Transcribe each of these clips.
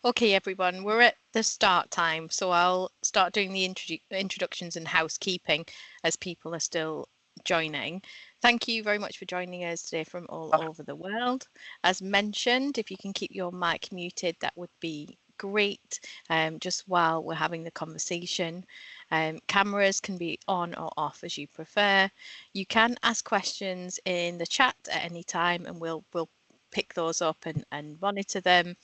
Okay, everyone, we're at the start time, so I'll start doing the introductions and housekeeping as people are still joining. Thank you very much for joining us today from all over the world. As mentioned, if you can keep your mic muted, that would be great, just while we're having the conversation. Cameras can be on or off as you prefer. You can ask questions in the chat at any time and we'll pick those up and monitor them.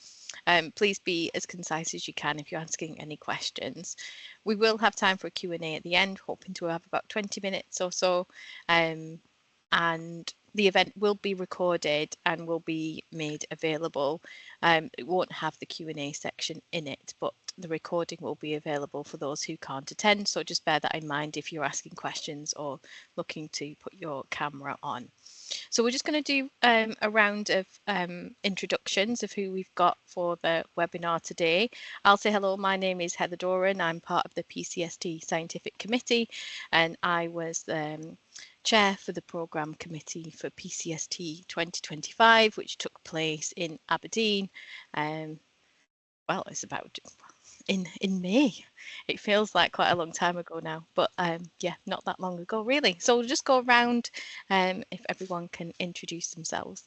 Please be as concise as you can if you're asking any questions. We will have time for a Q&A at the end, hoping to have about 20 minutes or so. And the event will be recorded and will be made available. It won't have the Q&A section in it, but the recording will be available for those who can't attend. So just bear that in mind if you're asking questions or looking to put your camera on. So we're just going to do a round of introductions of who we've got for the webinar today. I'll say hello, my name is Heather Doran. I'm part of the PCST Scientific Committee and I was the chair for the programme committee for PCST 2025, which took place in Aberdeen. Well, it's about in May. It feels like quite a long time ago now, but yeah, not that long ago really. So we'll just go around if everyone can introduce themselves.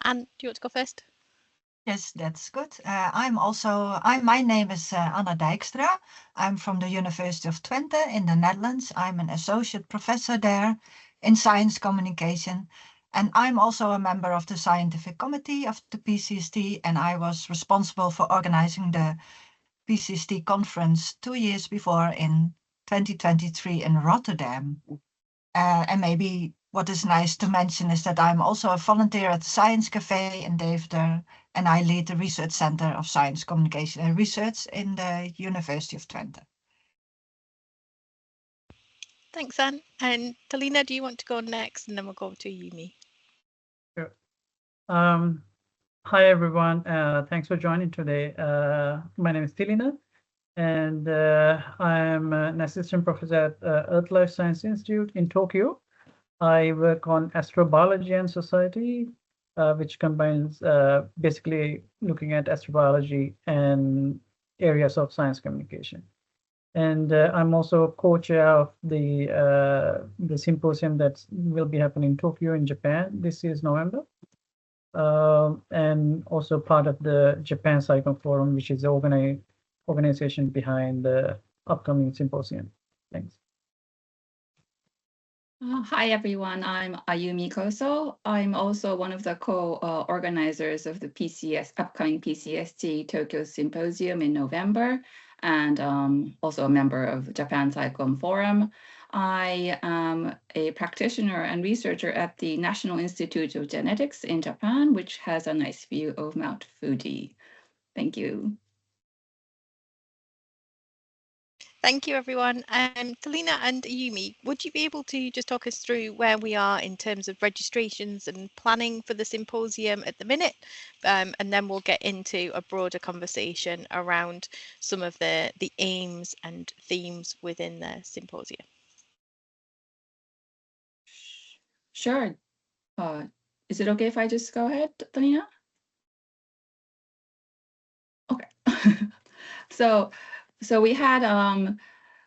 Anne, do you want to go first? Yes, that's good. My name is Anna Dijkstra. I'm from the University of Twente in the Netherlands. I'm an associate professor there in science communication. And I'm also a member of the scientific committee of the PCST, and I was responsible for organizing the PCST conference 2 years before in 2023 in Rotterdam. And maybe what is nice to mention is that I'm also a volunteer at the Science Cafe in Deventer, and I lead the Research Center of Science Communication and Research in the University of Twente. Thanks, Anne. And Talina, do you want to go next? And then we'll go to Yumi. Sure. Hi, everyone. Thanks for joining today. My name is Talina, and I'm an assistant professor at Earth Life Science Institute in Tokyo. I work on astrobiology and society, which combines basically looking at astrobiology and areas of science communication. And I'm also co-chair of the symposium that will be happening in Tokyo in Japan this year's November. And also part of the Japan Cyclone Forum, which is the organization behind the upcoming symposium. Thanks. Hi, everyone. I'm Ayumi Koso. I'm also one of the co-organizers of the upcoming PCST Tokyo Symposium in November, and also a member of Japan Cyclone Forum. I am a practitioner and researcher at the National Institute of Genetics in Japan, which has a nice view of Mount Fuji. Thank you. Thank you, everyone. Talina and Yumi, would you be able to just talk us through where we are in terms of registrations and planning for the symposium at the minute? And then we'll get into a broader conversation around some of the aims and themes within the symposium. Sure. Is it okay if I just go ahead, Talina? Okay. So we had,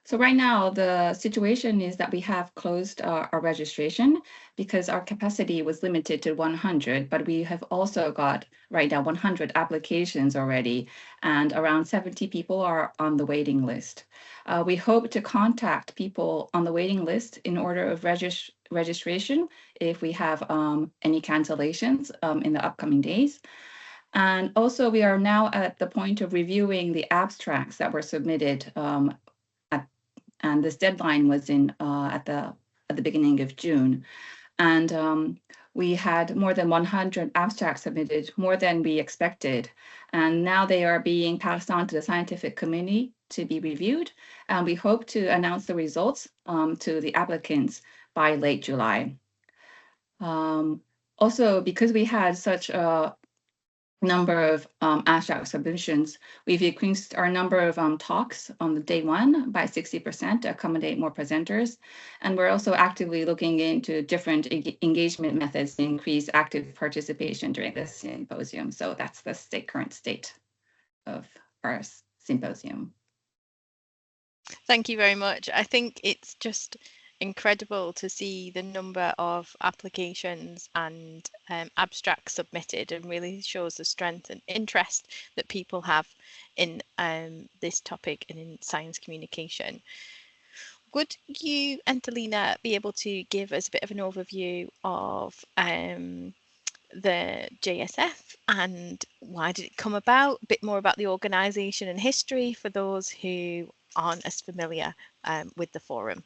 so right now the situation is that we have closed our registration because our capacity was limited to 100, but we have also got right now 100 applications already, and around 70 people are on the waiting list. We hope to contact people on the waiting list in order of registration if we have any cancellations in the upcoming days. And also, we are now at the point of reviewing the abstracts that were submitted, and this deadline was at the beginning of June. And we had more than 100 abstracts submitted, more than we expected. And now they are being passed on to the scientific committee to be reviewed. And we hope to announce the results to the applicants by late July. Also, because we had such a number of abstract submissions. We've increased our number of talks on the day one by 60% to accommodate more presenters. And we're also actively looking into different engagement methods to increase active participation during this symposium. So that's the current state of our symposium. Thank you very much. I think it's just incredible to see the number of applications and abstracts submitted, and really shows the strength and interest that people have in this topic and in science communication. Would you, Angelina, be able to give us a bit of an overview of the JSF and why did it come about, a bit more about the organisation and history for those who aren't as familiar with the forum?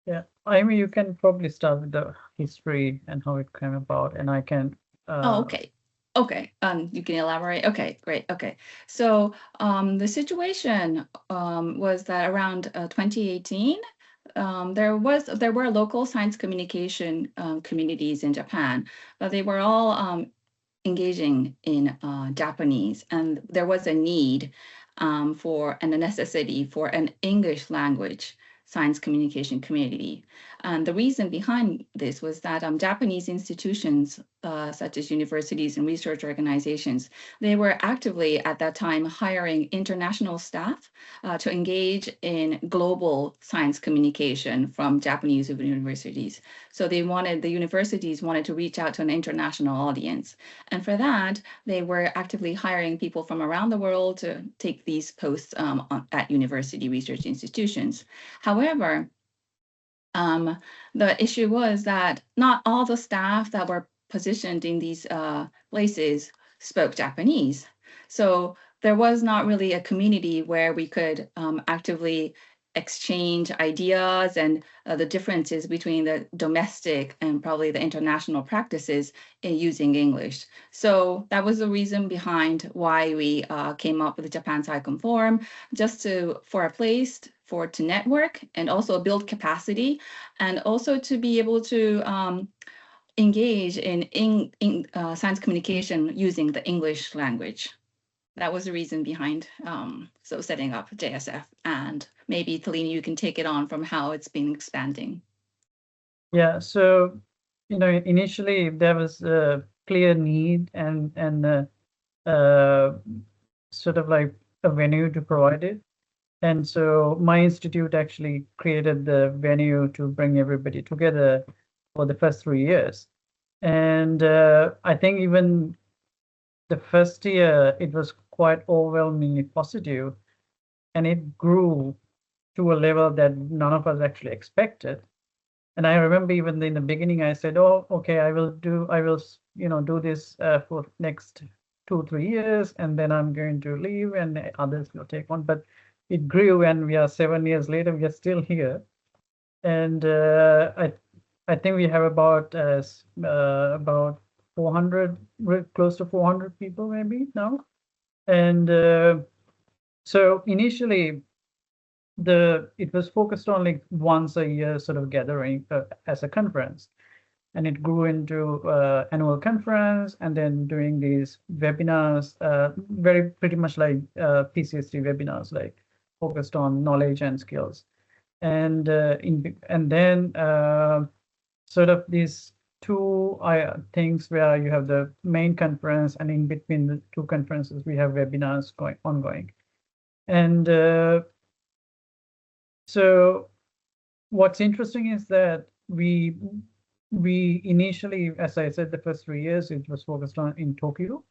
Yeah, I mean, you can probably start with the history and how it came about, and I can. Oh, okay. Okay, you can elaborate. Okay, great. Okay, so the situation was that around 2018, there were local science communication communities in Japan, but they were all engaging in Japanese, and there was a need for and a necessity for an English language science communication community. And the reason behind this was that Japanese institutions, such as universities and research organizations, they were actively at that time hiring international staff to engage in global science communication from Japanese universities. So the universities wanted to reach out to an international audience. And for that, they were actively hiring people from around the world to take these posts at university research institutions. However, the issue was that not all the staff that were positioned in these places spoke Japanese. So there was not really a community where we could actively exchange ideas and the differences between the domestic and probably the international practices in using English. So that was the reason behind why we came up with the Japan SciComm Forum, just for a place to network and also build capacity, and also to be able to engage in science communication using the English language. That was the reason behind so setting up JSF, and maybe Talini, you can take it on from how it's been expanding. Yeah, so initially there was a clear need and sort of like a venue to provide it. And so my institute actually created the venue to bring everybody together for the first 3 years. And I think even the first year, it was quite overwhelmingly positive, and it grew to a level that none of us actually expected. And I remember even in the beginning, I said, "Oh, okay, I will do this for next 2-3 years, and then I'm going to leave, and others will take on." But it grew, and we are 7 years later, we are still here. And I think we have about 400, close to 400 people maybe now. And so initially, it was focused on like once a year sort of gathering as a conference, and it grew into annual conference, and then doing these webinars, pretty much like PCST webinars, like focused on knowledge and skills, and then sort of these two things where you have the main conference, and in between the two conferences we have webinars ongoing. And so what's interesting is that we initially, as I said, the first 3 years it was focused on in Tokyo,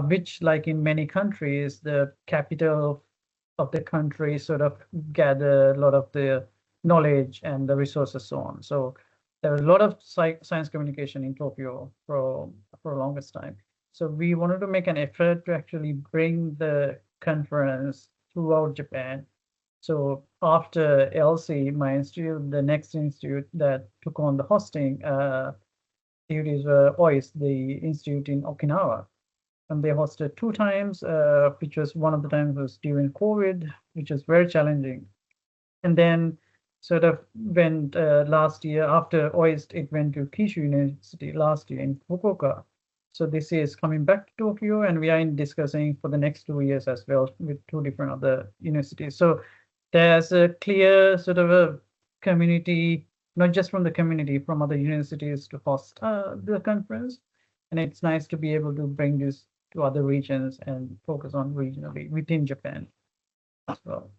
which, like in many countries, the capital of the country sort of gather a lot of the knowledge and the resources, so on. So there was a lot of science communication in Tokyo for the longest time. So we wanted to make an effort to actually bring the conference throughout Japan. So after LC, my institute, the next institute that took on the hosting duties were OIS, the institute in Okinawa. And they hosted 2 times, which was one of the times was during COVID, which was very challenging. And then, sort of went last year after OIST. It went to Kyushu University last year in Fukuoka. So this is coming back to Tokyo, and we are discussing for the next 2 years as well with 2 different other universities. So there's a clear sort of a community, not just from the community, from other universities to host the conference. And it's nice to be able to bring this to other regions and focus on regionally within Japan as well.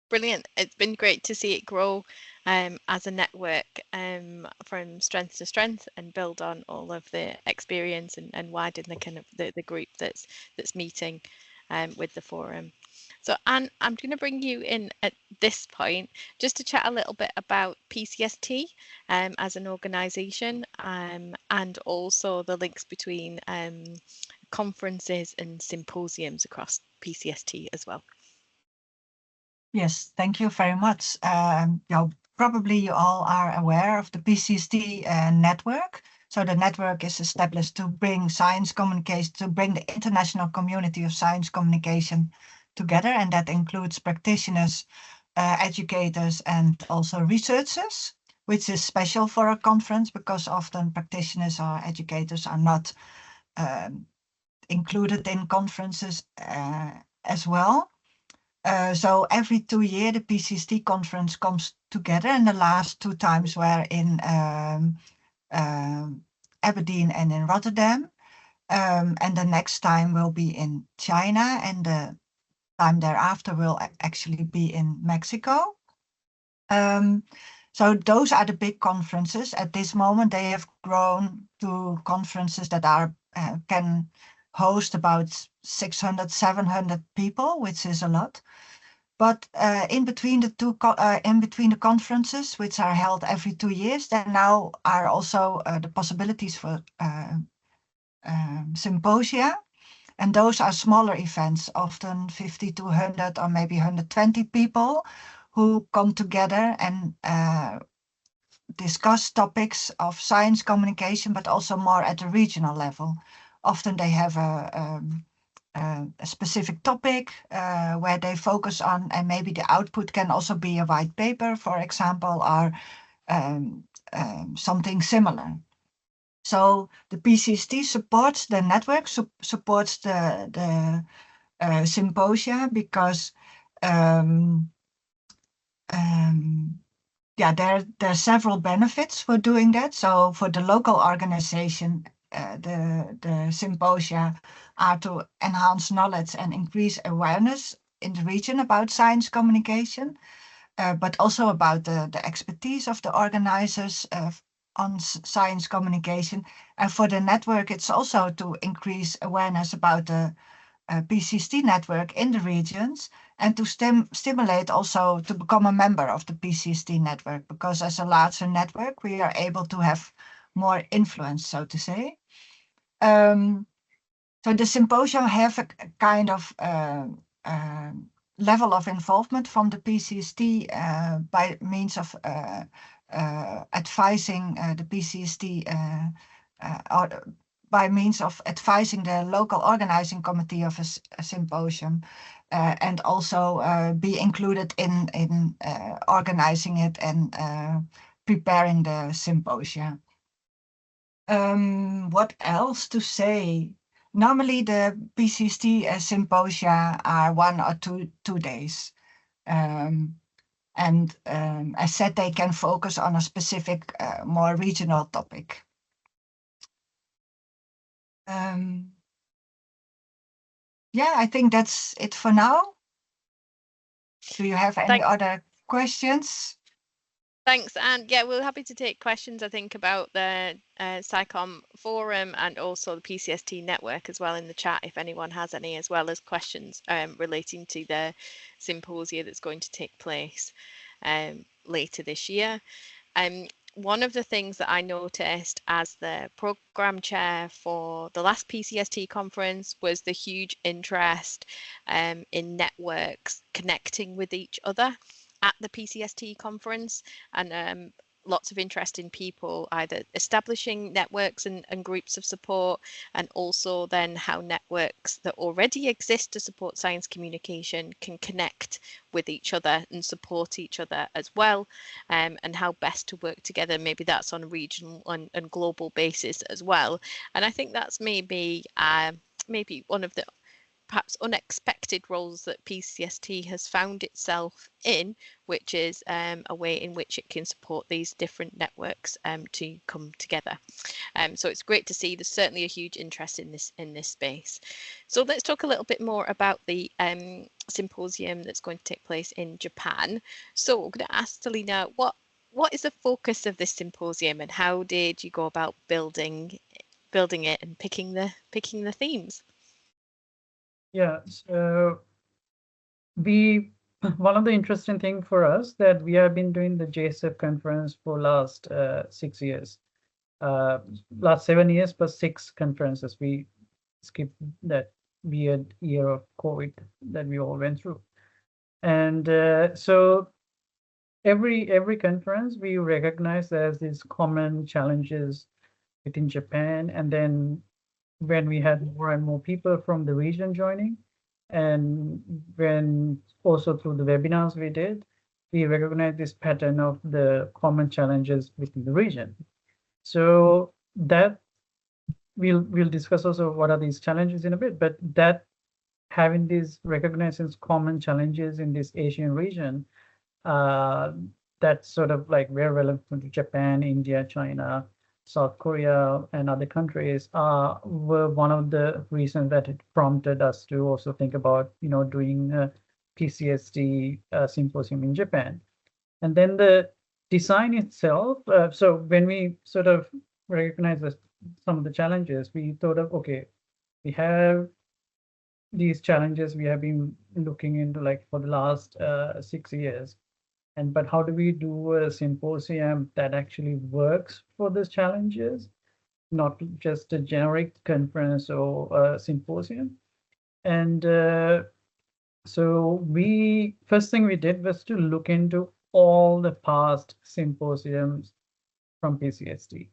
Brilliant. It's been great to see it grow as a network from strength to strength and build on all of the experience and widen the kind of the group that's meeting with the forum. So Anne, I'm going to bring you in at this point just to chat a little bit about PCST as an organisation and also the links between conferences and symposiums across PCST as well. Yes, thank you very much. Probably you all are aware of the PCST network. So the network is established to bring science communication, to bring the international community of science communication together, and that includes practitioners, educators, and also researchers, which is special for a conference because often practitioners or educators are not included in conferences as well. So every 2 years, the PCST conference comes together, and the last 2 times were in Aberdeen and in Rotterdam. And the next time will be in China, and the time thereafter will actually be in Mexico. So those are the big conferences. At this moment, they have grown to conferences that are can host about 600, 700 people, which is a lot. But in between the conferences, which are held every 2 years, there now are also the possibilities for symposia, and those are smaller events, often 50 to 100 or maybe 120 people who come together and discuss topics of science communication, but also more at the regional level. Often they have a specific topic where they focus on, and maybe the output can also be a white paper, for example, or something similar. So the PCST supports the network, supports the symposia, because there are several benefits for doing that. So for the local organization, the symposia are to enhance knowledge and increase awareness in the region about science communication, but also about the expertise of the organizers on science communication. And for the network, it's also to increase awareness about the PCST network in the regions, and to stimulate also to become a member of the PCST network, because as a larger network, we are able to have more influence, so to say. So the symposium have a kind of level of involvement from the PCST by means of advising the PCST or by means of advising the local organizing committee of a symposium, and also be included in organizing it and preparing the symposia. What else to say? Normally the PCST symposia are 1 or 2 days. And as said, they can focus on a specific, more regional topic. Yeah, I think that's it for now. Do you have any other questions? Thanks, and yeah, we're happy to take questions, I think, about the SciComm forum and also the PCST network as well in the chat, if anyone has any, as well as questions relating to the symposia that's going to take place later this year. One of the things that I noticed as the program chair for the last PCST conference was the huge interest in networks connecting with each other at the PCST conference, and lots of interesting people either establishing networks and groups of support, and also then how networks that already exist to support science communication can connect with each other and support each other as well, and how best to work together. Maybe that's on a regional and global basis as well. And I think that's maybe one of the perhaps unexpected roles that PCST has found itself in, which is a way in which it can support these different networks to come together. So it's great to see there's certainly a huge interest in this space. So let's talk a little bit more about the symposium that's going to take place in Japan. So I'm going to ask Selina, what is the focus of this symposium, and how did you go about building it and picking the themes? Yeah, so one of the interesting thing for us that we have been doing the JSF conference for last 6 years, last 7 years plus 6 conferences. We skipped that weird year of COVID that we all went through, and so every conference we recognize there's these common challenges within Japan, and then when we had more and more people from the region joining, and when also through the webinars we did, we recognized this pattern of the common challenges within the region. So that we'll discuss also what are these challenges in a bit, but that having these recognized as common challenges in this Asian region, that's sort of like very relevant to Japan, India, China, South Korea, and other countries, were one of the reasons that it prompted us to also think about, doing a PCST symposium in Japan. And then the design itself, so when we sort of recognize some of the challenges, we thought of, okay, we have these challenges we have been looking into like for the last 6 years. But how do we do a symposium that actually works for these challenges, not just a generic conference or a symposium? And so first thing we did was to look into all the past symposiums from PCST.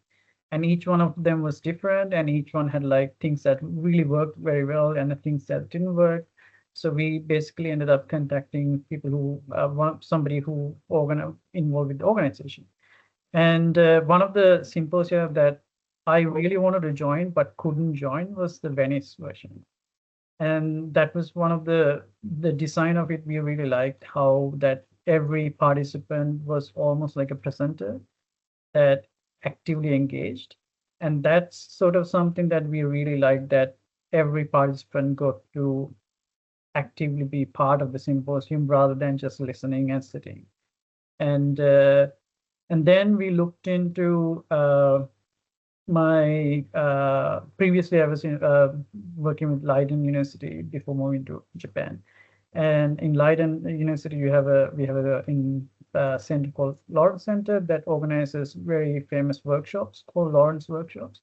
And each one of them was different, and each one had like things that really worked very well and the things that didn't work. So we basically ended up contacting people who somebody who involved with the organization. And one of the symposia that I really wanted to join but couldn't join was the Venice version. And that was one of the design of it. We really liked how that every participant was almost like a presenter that actively engaged. And that's sort of something that we really liked, that every participant got to actively be part of the symposium rather than just listening and sitting. And then we looked into my previously I was working with Leiden University before moving to Japan. And in Leiden University, we have a center called Lawrence Center that organizes very famous workshops called Lawrence Workshops.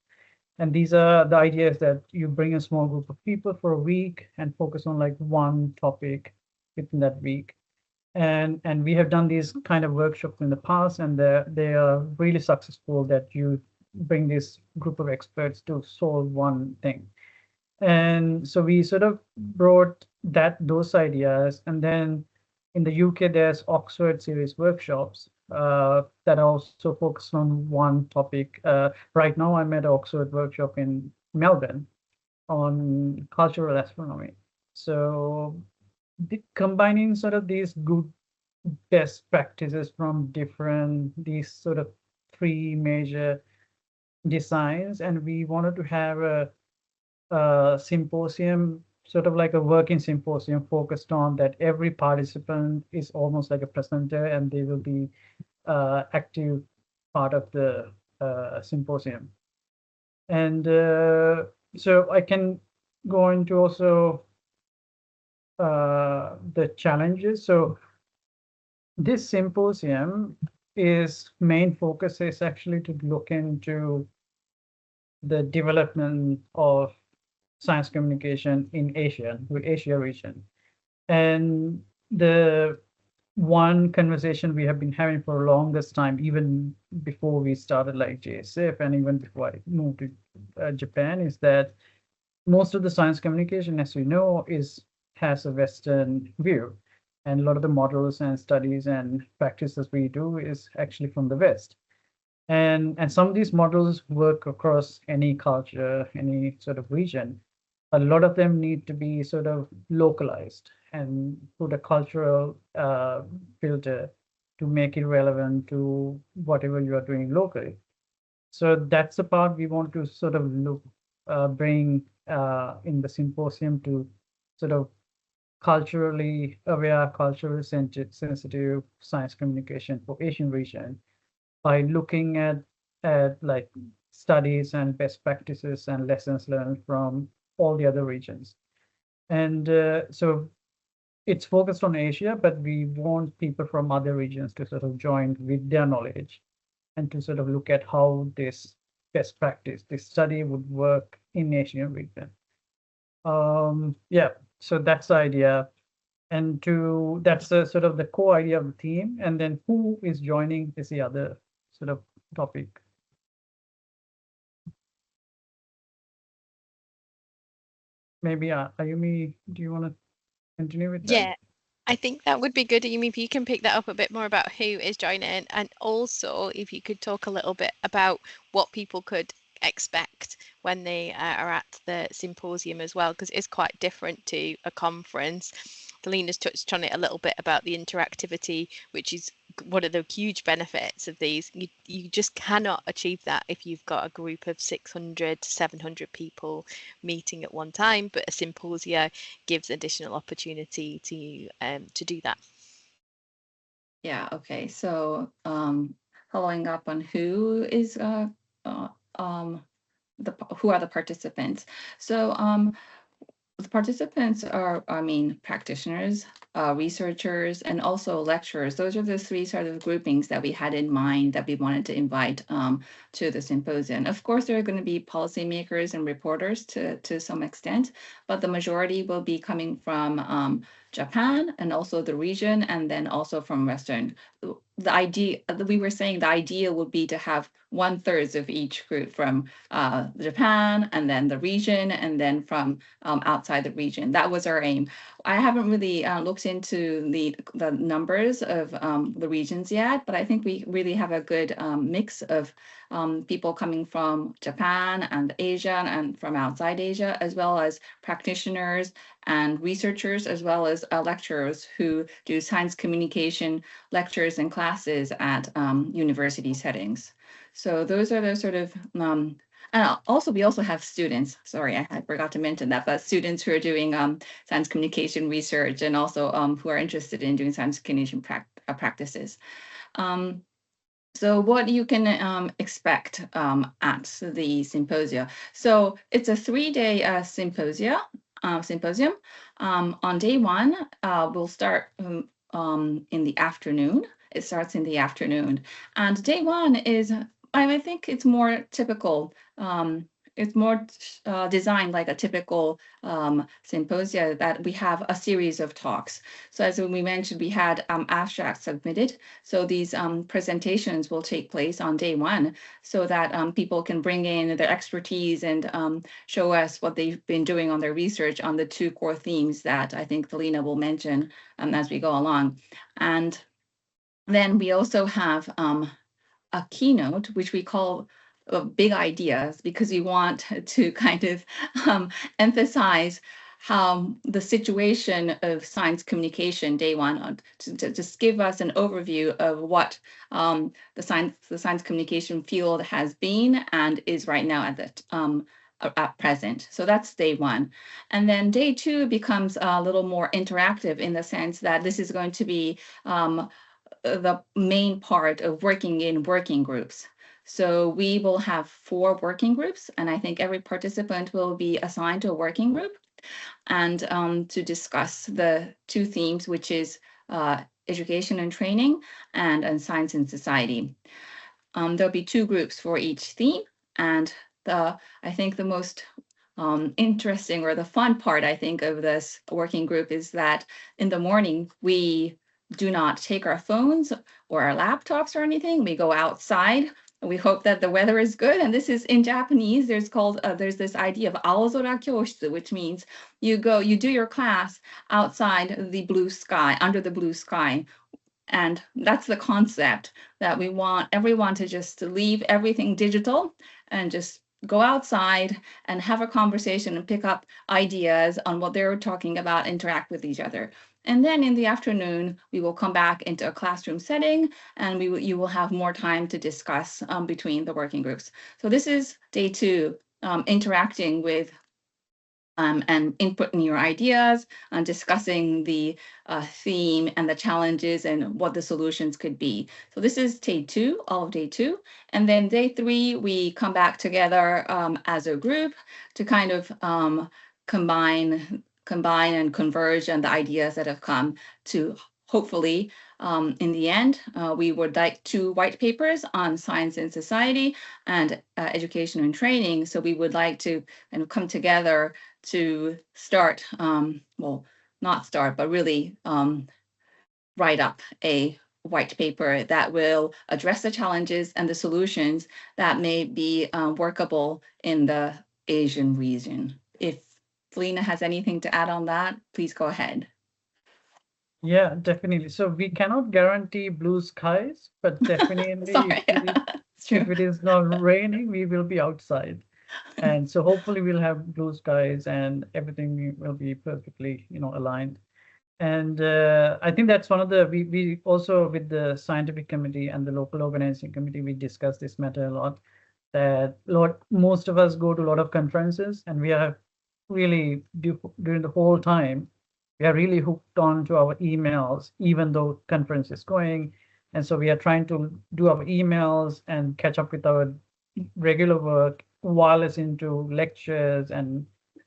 And these are the ideas that you bring a small group of people for a week and focus on like one topic within that week. And we have done these kind of workshops in the past, and they are really successful, that you bring this group of experts to solve one thing. And so we sort of brought those ideas. And then in the UK, there's Oxford series workshops that also focus on one topic. Right now, I'm at an Oxford workshop in Melbourne on cultural astronomy. So combining sort of these good best practices from these sort of 3 major designs, and we wanted to have a symposium, sort of like a working symposium focused on that every participant is almost like a presenter, and they will be active part of the symposium. And so I can go into also the challenges. So this symposium main focus is actually to look into the development of science communication in Asia region. And the one conversation we have been having for the longest time, even before we started like JSF and even before I moved to Japan, is that most of the science communication, as we know, has a Western view. And a lot of the models and studies and practices we do is actually from the West. And some of these models work across any culture, any sort of region. A lot of them need to be sort of localized and put a cultural filter to make it relevant to whatever you are doing locally. So that's the part we want to sort of bring in the symposium, to sort of culturally aware, culturally sensitive science communication for Asian region, by looking at like studies and best practices and lessons learned from all the other regions. And so it's focused on Asia, but we want people from other regions to sort of join with their knowledge and to sort of look at how this best practice, this study would work in Asian region. Yeah, so that's the idea. And that's the sort of the core idea of the theme. And then who is joining is the other sort of topic. Maybe Ayumi, do you want to continue with that? Yeah, I think that would be good, Ayumi, if you can pick that up a bit more about who is joining, and also if you could talk a little bit about what people could expect when they are at the symposium as well, because it's quite different to a conference. Delina's touched on it a little bit about the interactivity, which is one of the huge benefits of these. You just cannot achieve that if you've got a group of 600 to 700 people meeting at one time, but a symposia gives additional opportunity to do that. Yeah, okay. So following up on who are the participants. So the participants are, practitioners, researchers, and also lecturers. Those are the three sort of groupings that we had in mind that we wanted to invite to the symposium. Of course, there are going to be policymakers and reporters to some extent, but the majority will be coming from Japan and also the region, and then also from Western. The idea, we were saying the idea would be to have 1/3 of each group from Japan, and then the region, and then from outside the region. That was our aim. I haven't really looked into the numbers of the regions yet, but I think we really have a good mix of people coming from Japan and Asia and from outside Asia, as well as practitioners and researchers, as well as lecturers who do science communication lectures and classes at university settings. So those are the sort of, and also we also have students, sorry, I forgot to mention that, but students who are doing science communication research, and also who are interested in doing science communication practices. So what you can expect at the symposia. So it's a 3-day symposium. On day one, we'll start in the afternoon. It starts in the afternoon. And day one is, I think it's more typical. It's more designed like a typical symposia, that we have a series of talks. So as we mentioned, we had abstracts submitted. So these presentations will take place on day one, so that people can bring in their expertise and show us what they've been doing on their research on the 2 core themes that I think Delina will mention as we go along. And then we also have a keynote, which we call big ideas, because we want to kind of emphasize how the situation of science communication day one, to just give us an overview of what the science communication field has been and is right now at present. So that's day one. And then day two becomes a little more interactive, in the sense that this is going to be the main part of working in working groups. So we will have 4 working groups, and I think every participant will be assigned to a working group, and to discuss the 2 themes, which is education and training and science and society. There'll be 2 groups for each theme, and I think the most interesting, or the fun part, I think, of this working group is that in the morning we do not take our phones or our laptops or anything. We go outside. We hope that the weather is good. And this is in Japanese. There's this idea of aozora kyōshitsu, which means you do your class outside the blue sky, under the blue sky. And that's the concept, that we want everyone to just leave everything digital and just go outside and have a conversation and pick up ideas on what they're talking about, interact with each other. And then in the afternoon, we will come back into a classroom setting, and you will have more time to discuss between the working groups. So this is day 2, interacting with and inputting your ideas and discussing the theme and the challenges and what the solutions could be. So this is day 2, all of day 2. And then day 3, we come back together as a group to kind of combine and converge on the ideas that have come to hopefully, in the end, we would like 2 white papers on science and society and education and training. So we would like to kind of come together to start, well, not start, but really write up a white paper that will address the challenges and the solutions that may be workable in the Asian region. If Felina has anything to add on that, please go ahead. Yeah, definitely. So we cannot guarantee blue skies, but definitely if it is not raining, we will be outside. And so hopefully we'll have blue skies and everything will be perfectly, aligned. And I think that's one of the, we also with the scientific committee and the local organizing committee, we discussed this matter a lot, that most of us go to a lot of conferences, and we are really, during the whole time, we are really hooked on to our emails, even though conference is going. And so we are trying to do our emails and catch up with our regular work while listening to lectures and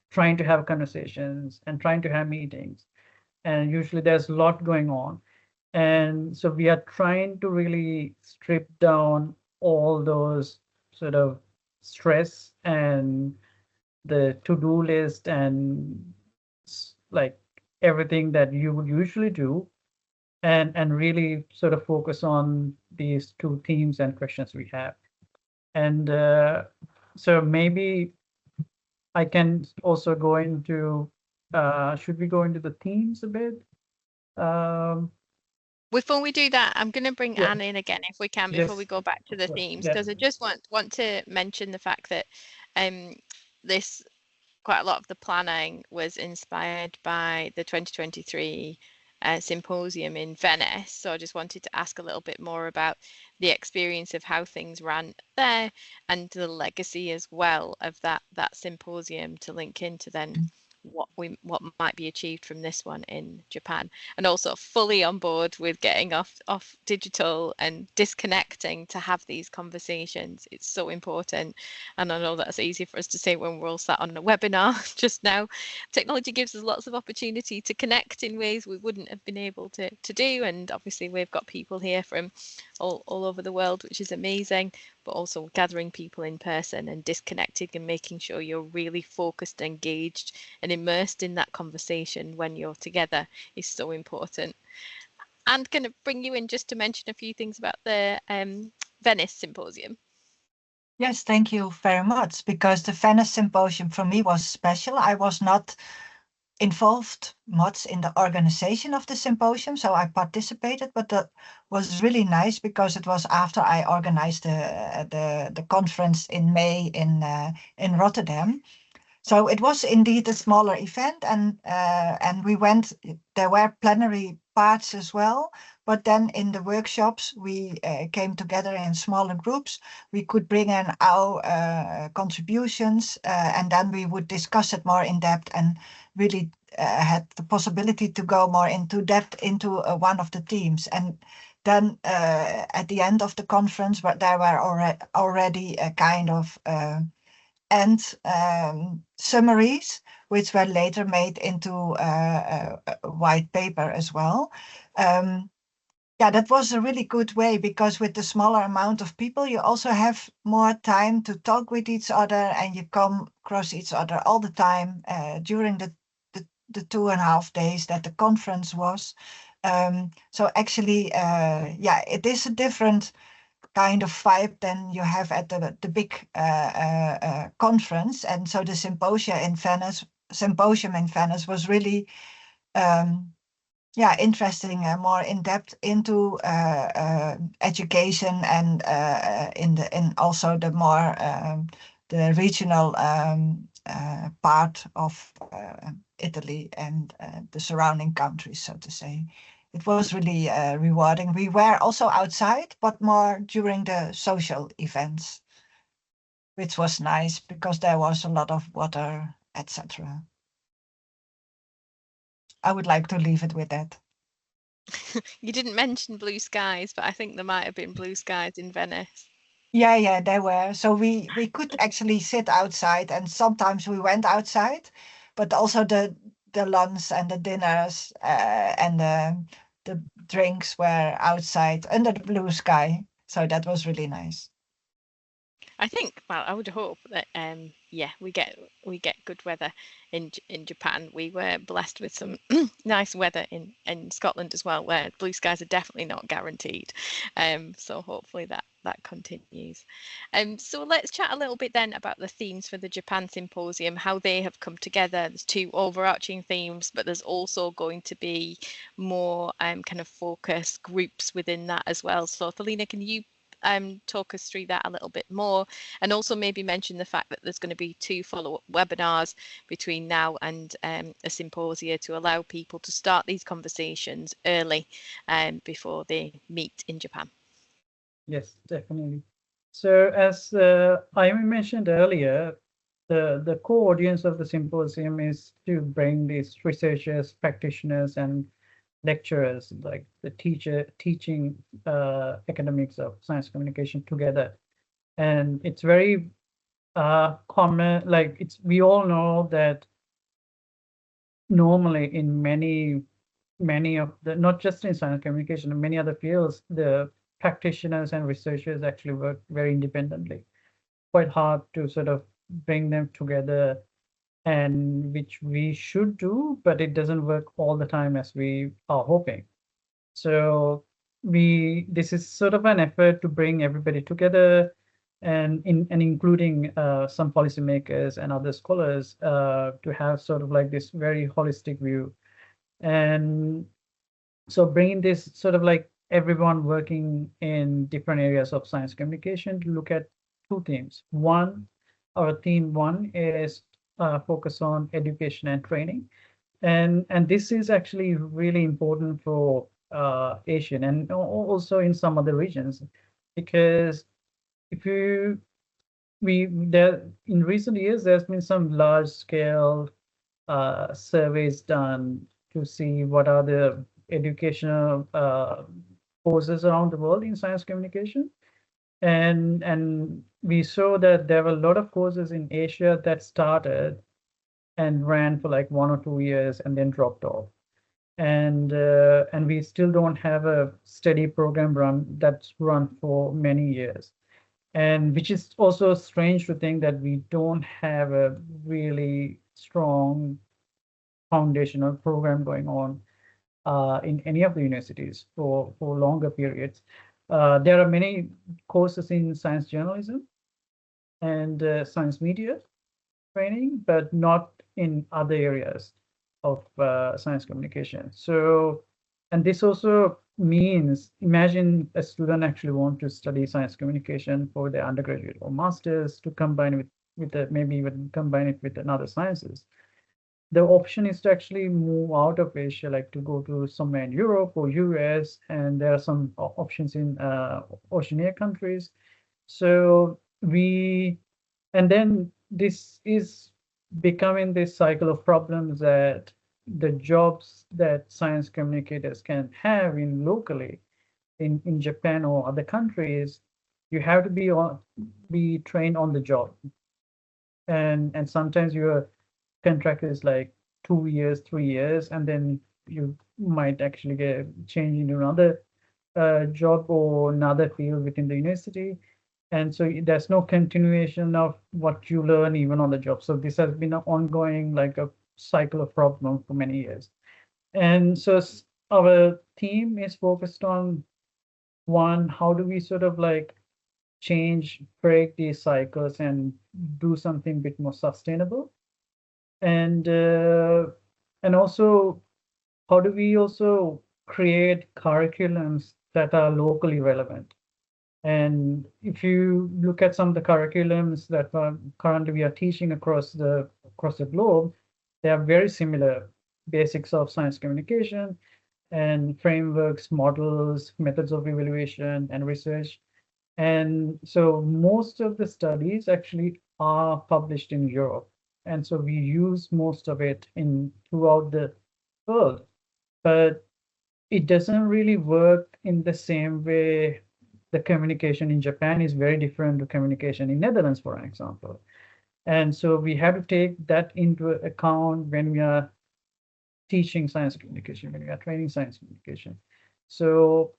trying to have conversations and trying to have meetings. And usually there's a lot going on. And so we are trying to really strip down all those sort of stress and the to-do list and like everything that you would usually do, and really sort of focus on these 2 themes and questions we have. And so maybe I can also go into, should we go into the themes a bit? Before we do that, I'm going to bring Anne in again, if we can, before we go back to the themes, because I just want to mention the fact that this, quite a lot of the planning was inspired by the 2023 Symposium in Venice. So I just wanted to ask a little bit more about the experience of how things ran there and the legacy as well of that symposium, to link into then what might be achieved from this one in Japan, and also fully on board with getting off digital and disconnecting to have these conversations. It's so important, and I know that's easy for us to say when we're all sat on a webinar just now. Technology gives us lots of opportunity to connect in ways we wouldn't have been able to do, and obviously we've got people here from all over the world, which is amazing, but also gathering people in person and disconnecting and making sure you're really focused, engaged and immersed in that conversation when you're together is so important. And going to bring you in just to mention a few things about the Venice Symposium. Yes, thank you very much, because the Venice Symposium for me was special. I was not involved much in the organization of the symposium, so I participated, but that was really nice because it was after I organized the conference in May in Rotterdam. So it was indeed a smaller event, and we went. There were plenary parts as well, but then in the workshops we came together in smaller groups. We could bring in our contributions, and then we would discuss it more in depth, and really had the possibility to go more into depth into one of the themes. And then at the end of the conference, but there were already a kind of end summaries, which were later made into a white paper as well. Yeah, that was a really good way, because with the smaller amount of people, you also have more time to talk with each other, and you come across each other all the time during the 2.5 days that the conference was. So actually, yeah, it is a different kind of vibe than you have at the big conference. And so the symposium in Venice was really yeah, interesting and more in depth into education and in also the more the regional part of Italy and the surrounding countries, so to say. It was really rewarding. We were also outside, but more during the social events, which was nice because there was a lot of water, etc. I would like to leave it with that. You didn't mention blue skies, but I think there might have been blue skies in Venice. Yeah, there were. So we could actually sit outside, and sometimes we went outside, but also the lunch and the dinners and the drinks were outside under the blue sky. So that was really nice. I think, well, I would hope that yeah, we get good weather in Japan. We were blessed with some nice weather in Scotland as well, where blue skies are definitely not guaranteed. So hopefully that continues. So let's chat a little bit then about the themes for the Japan Symposium, how they have come together. There's two overarching themes, but there's also going to be more kind of focus groups within that as well. So Thelina, can you talk us through that a little bit more, and also maybe mention the fact that there's going to be 2 follow-up webinars between now and a symposia to allow people to start these conversations early before they meet in Japan. Yes, definitely. So as I mentioned earlier, the core audience of the symposium is to bring these researchers, practitioners, and lecturers, like the teaching academics of science communication together. And it's very common, like we all know that normally in many of the, not just in science communication, in many other fields, the practitioners and researchers actually work very independently. Quite hard to sort of bring them together, and which we should do, but it doesn't work all the time as we are hoping. So this is sort of an effort to bring everybody together, and including some policymakers and other scholars to have sort of like this very holistic view. And so bringing this sort of like everyone working in different areas of science communication to look at 2 themes. Our theme 1 is focus on education and training. And this is actually really important for Asian and also in some other regions, because if you there in recent years there's been some large scale surveys done to see what are the educational courses around the world in science communication, and we saw that there were a lot of courses in Asia that started and ran for like 1 or 2 years and then dropped off. And we still don't have a steady program that's run for many years. And which is also strange to think that we don't have a really strong foundational program going on in any of the universities for longer periods. There are many courses in science journalism and science media training, but not in other areas of science communication. So, and this also means, imagine a student actually want to study science communication for their undergraduate or masters to combine maybe even combine it with another sciences. The option is to actually move out of Asia, like to go to somewhere in Europe or US, and there are some options in Oceania countries. So and then this is becoming this cycle of problems that the jobs that science communicators can have in locally in Japan or other countries, you have to be trained on the job. And sometimes your contract is like 2 years, 3 years, and then you might actually get changed into another job or another field within the university. And so there's no continuation of what you learn even on the job. So this has been an ongoing, like a cycle of problem for many years. And so our team is focused on one, how do we sort of like break these cycles and do something a bit more sustainable? And also, how do we also create curriculums that are locally relevant? And if you look at some of the curriculums that currently we are teaching across the globe, they are very similar. Basics of science communication and frameworks, models, methods of evaluation and research. And so most of the studies actually are published in Europe. And so we use most of it throughout the world. But it doesn't really work in the same way. The communication in Japan is very different to communication in Netherlands, for example. And so we have to take that into account when we are teaching science communication, when we are training science communication. So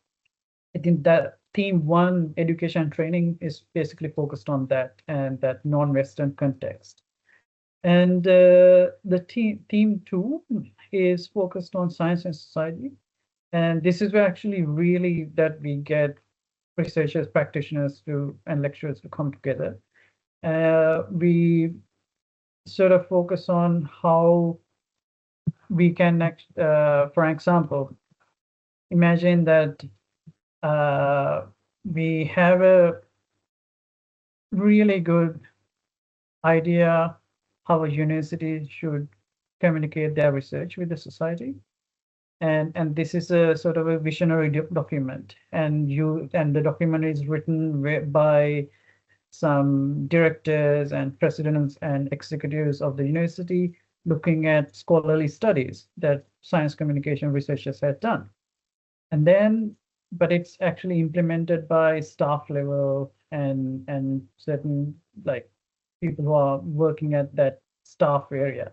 I think that theme one, education and training, is basically focused on that and that non-Western context. And the theme two is focused on science and society. And this is where actually really that we get researchers, practitioners and lecturers to come together. We sort of focus on how we can, for example, imagine that we have a really good idea how a university should communicate their research with the society. And this is a sort of a visionary document, and the document is written by some directors and presidents and executives of the university, looking at scholarly studies that science communication researchers had done. And then, but it's actually implemented by staff level and certain like people who are working at that staff area.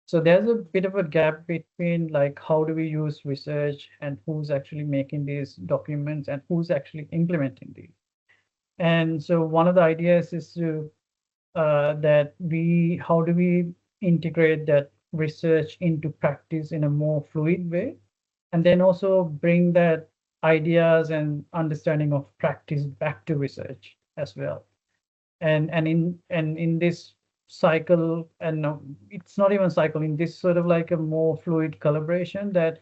So there's a bit of a gap between like how do we use research and who's actually making these documents and who's actually implementing these. And so one of the ideas is to how do we integrate that research into practice in a more fluid way, and then also bring that ideas and understanding of practice back to research as well. And in this cycle, and it's not even cycle, in this sort of like a more fluid collaboration, that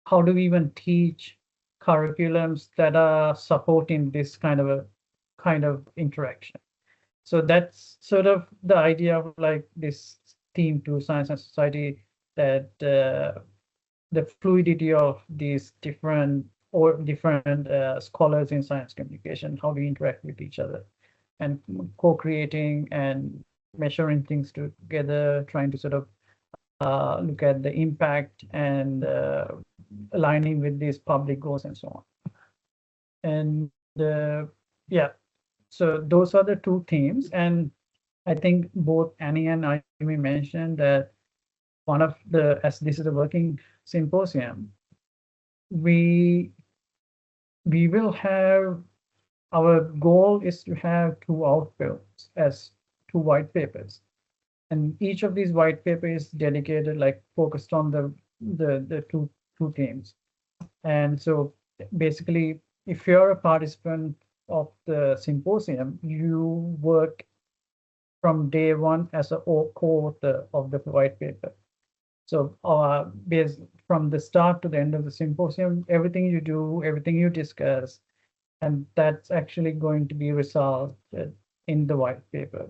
how do we even teach curriculums that are supporting this kind of interaction? So that's sort of the idea of like this theme to science and society, that the fluidity of these different scholars in science communication, how we interact with each other, and co-creating and measuring things together, trying to sort of look at the impact and aligning with these public goals and so on. And yeah, so those are the two themes. And I think both Annie and I mentioned that as this is a working symposium, we will have, our goal is to have two outputs as two white papers. And each of these white papers is dedicated, like focused on the two themes. And so basically, if you're a participant of the symposium, you work from day one as a co-author of the white paper. So based from the start to the end of the symposium, everything you do, everything you discuss, and that's actually going to be resolved in the white paper.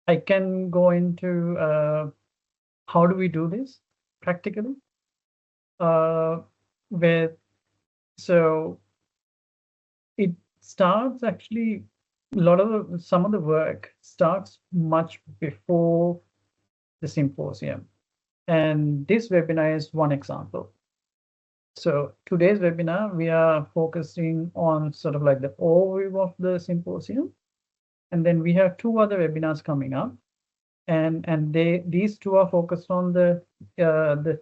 I can go into how do we do this practically. So it starts actually, some of the work starts much before the symposium. And this webinar is one example. So today's webinar, we are focusing on sort of like the overview of the symposium. And then we have two other webinars coming up. And these two are focused on the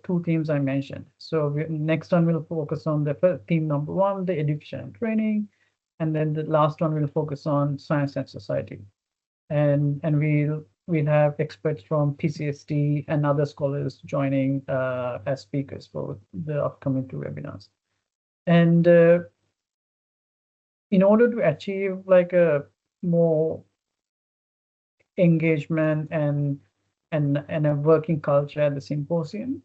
two themes I mentioned. So next one will focus on the theme number one, the education and training. And then the last one will focus on science and society. And we'll we'll have experts from PCST and other scholars joining as speakers for the upcoming 2 webinars. And in order to achieve like a more engagement and a working culture at the symposium,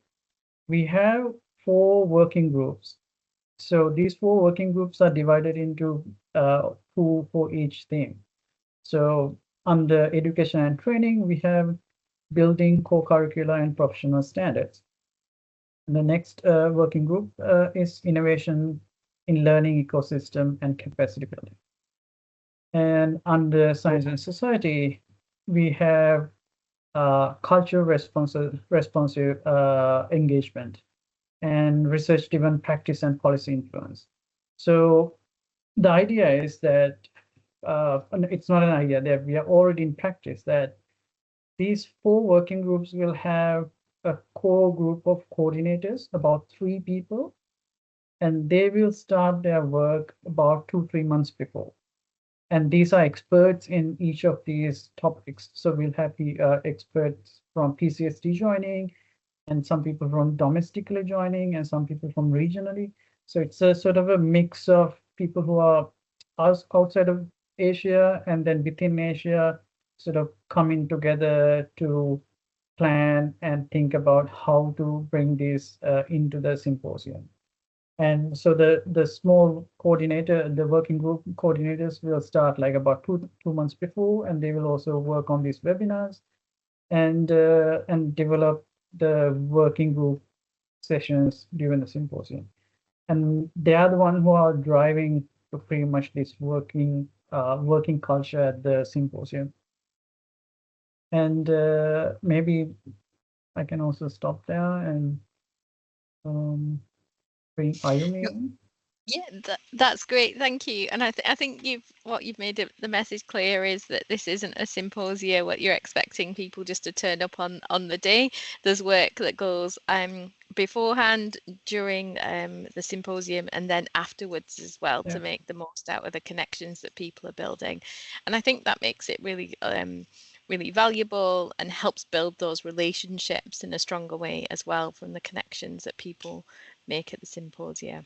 we have 4 working groups. So these 4 working groups are divided into 2 for each theme. So under education and training, we have building co-curricular and professional standards. And the next working group is innovation in learning ecosystem and capacity building. And under science and society, we have culture responsive engagement and research-driven practice and policy influence. So the idea is that it's not an idea, that we are already in practice, that these 4 working groups will have a core group of coordinators, about 3 people, and they will start their work about 2-3 months before. And these are experts in each of these topics. So we'll have the experts from PCST joining, and some people from domestically joining, and some people from regionally. So it's a sort of a mix of people who are outside of Asia and then within Asia, sort of coming together to plan and think about how to bring this into the symposium. And so the small coordinator, the working group coordinators will start like about two months before, and they will also work on these webinars and develop the working group sessions during the symposium. And they are the one who are driving pretty much this working culture at the symposium. And maybe I can also stop there and bring Ayumi in. Yeah, that's great. Thank you. And I think what you've made the message clear is that this isn't a symposia what you're expecting people just to turn up on the day. There's work that goes beforehand, during the symposium, and then afterwards as well, to make the most out of the connections that people are building. And I think that makes it really really valuable and helps build those relationships in a stronger way as well, from the connections that people make at the symposia.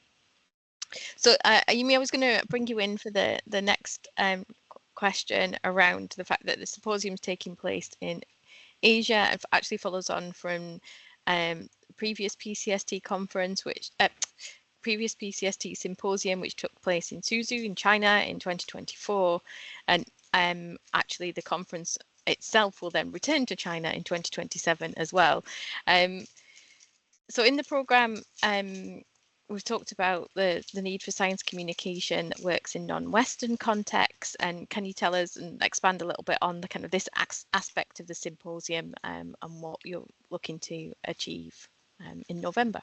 So Ayumi, I was going to bring you in for the next question around the fact that the symposium is taking place in Asia. It actually follows on from previous PCST conference, which previous PCST symposium, which took place in Suzhou in China in 2024, and actually the conference itself will then return to China in 2027 as well. So in the program, we've talked about the need for science communication that works in non-Western contexts. And can you tell us and expand a little bit on the kind of this aspect of the symposium and what you're looking to achieve in November?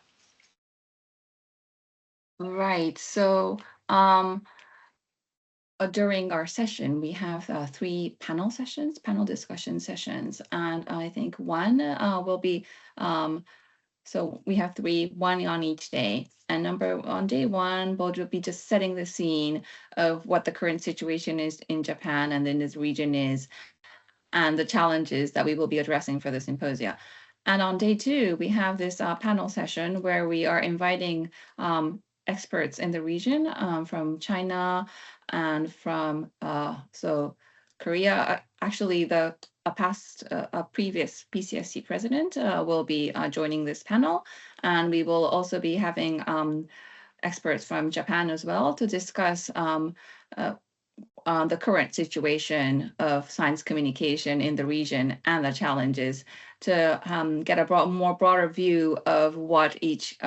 Right. So during our session, we have 3 panel discussion sessions, and I think one will be, so we have 3, one on each day. And on day 1, we'll be just setting the scene of what the current situation is in Japan and in this region is, and the challenges that we will be addressing for the symposia. And on day 2, we have this panel session where we are inviting experts in the region from China and from Korea. Actually, a previous PCST president will be joining this panel, and we will also be having experts from Japan as well to discuss the current situation of science communication in the region and the challenges, to get a broader view of what each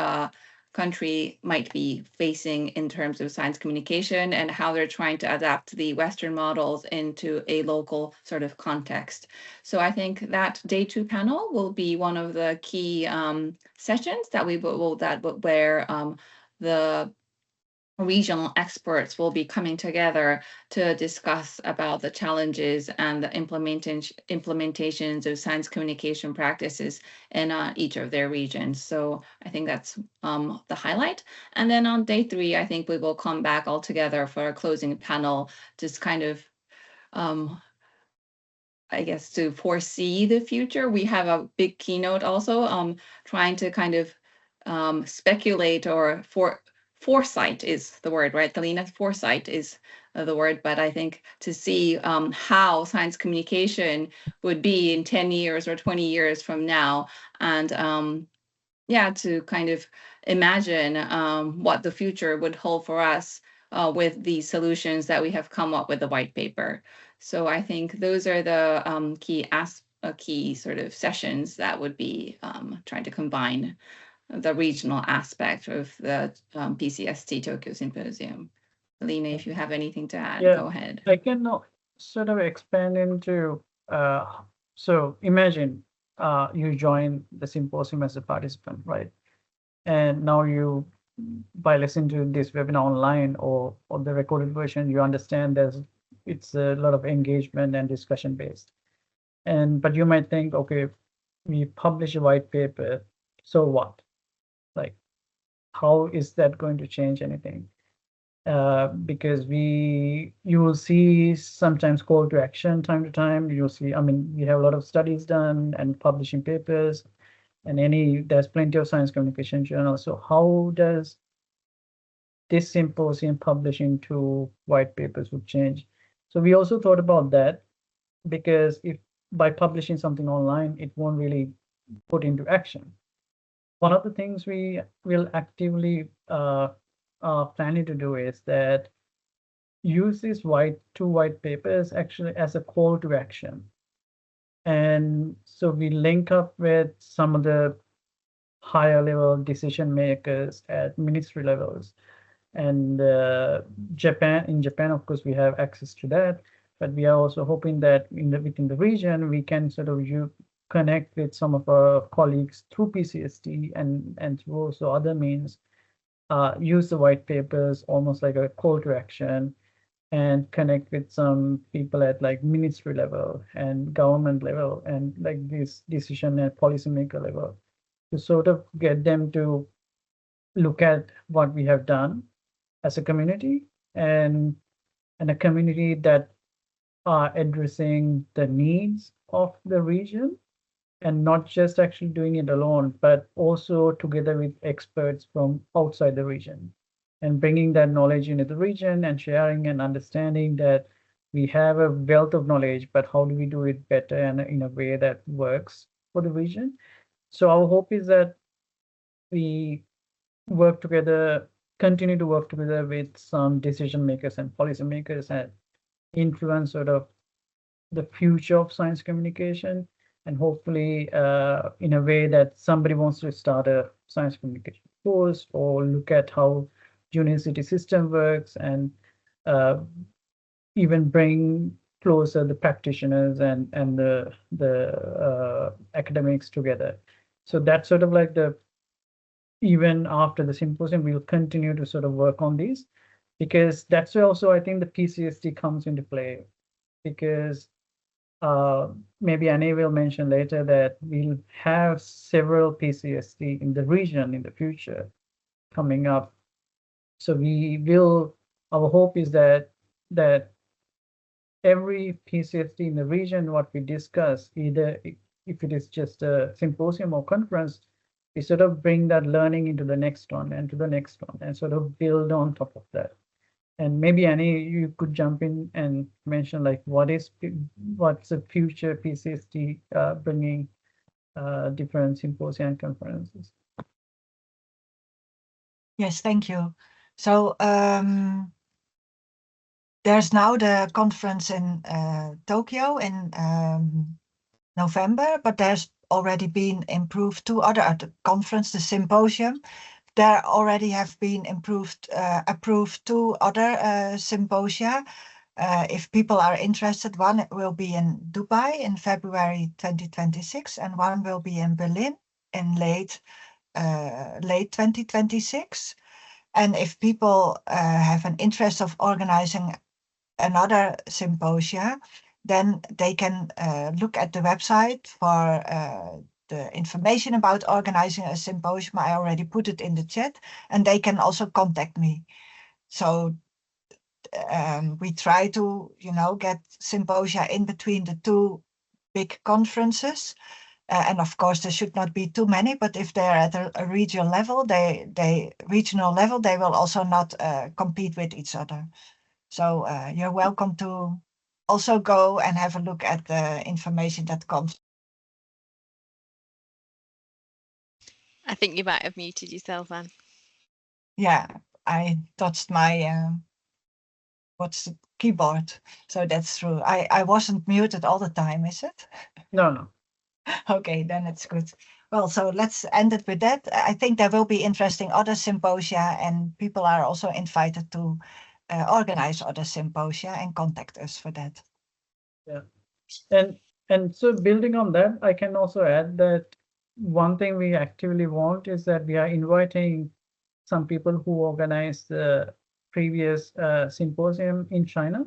country might be facing in terms of science communication and how they're trying to adapt the Western models into a local sort of context. So I think that day 2 panel will be one of the key sessions that where the regional experts will be coming together to discuss about the challenges and the implementations of science communication practices in each of their regions. So I think that's the highlight. And then on day 3, I think we will come back all together for a closing panel, just kind of I guess, to foresee the future. We have a big keynote also, trying to kind of speculate, or foresight is the word, right? Talina, foresight is the word, but I think to see how science communication would be in 10 years or 20 years from now, and yeah, to kind of imagine what the future would hold for us with the solutions that we have come up with the white paper. So I think those are the key sort of sessions that would be trying to combine the regional aspect of the PCST Tokyo Symposium. Alina, if you have anything to add, Yeah, go ahead. I can sort of expand into, so imagine you join the symposium as a participant, right? And now you, by listening to this webinar online or the recorded version, you understand it's a lot of engagement and discussion based. But you might think, okay, we publish a white paper, so what? Like, how is that going to change anything? Because you will see sometimes call to action time to time. You'll see, I mean, we have a lot of studies done and publishing papers, and there's plenty of science communication journals. So how does this symposium publishing to white papers would change? So we also thought about that, because if by publishing something online, it won't really put into action. One of the things we will actively planning to do is that use these two white papers actually as a call to action. And so we link up with some of the higher level decision makers at ministry levels. And in Japan, of course, we have access to that, but we are also hoping that within the region, we can sort of connect with some of our colleagues through PCST and through also other means, use the white papers almost like a call to action, and connect with some people at like ministry level and government level and like this decision and policymaker level, to sort of get them to look at what we have done as a community, and a community that are addressing the needs of the region, and not just actually doing it alone, but also together with experts from outside the region, and bringing that knowledge into the region and sharing and understanding that we have a wealth of knowledge, but how do we do it better and in a way that works for the region? So our hope is that we work together, continue to work together with some decision makers and policy makers, and influence sort of the future of science communication, and hopefully in a way that somebody wants to start a science communication course or look at how university system works, and even bring closer the practitioners and the academics together. So that's sort of like even after the symposium, we'll continue to sort of work on these, because that's where also I think the PCST comes into play, because maybe Annie will mention later that we'll have several PCST in the region in the future coming up. So our hope is that every PCST in the region, what we discuss, either if it is just a symposium or conference, we sort of bring that learning into the next one and to the next one, and sort of build on top of that. And maybe Annie, you could jump in and mention like what's the future PCST bringing different symposia and conferences. Yes, thank you. So there's now the conference in Tokyo in November, but there's already been improved two other conference, the Symposium. There already have been approved two other symposia. If people are interested, one will be in Dubai in February 2026, and one will be in Berlin in late 2026. And if people have an interest of organizing another symposia, then they can look at the website for the information about organizing a symposium. I already put it in the chat, and they can also contact me. So we try to, get symposia in between the two big conferences. And of course, there should not be too many, but if they're at a regional level, they will also not compete with each other. So you're welcome to also go and have a look at the information that comes. I think you might have muted yourself, Anne. Yeah, I touched my what's the keyboard, so that's true. I wasn't muted all the time, is it? No. Okay, then it's good. Well, so let's end it with that. I think there will be interesting other symposia, and people are also invited to organize other symposia and contact us for that. Yeah. And so building on that, I can also add that one thing we actively want is that we are inviting some people who organized the previous symposium in China,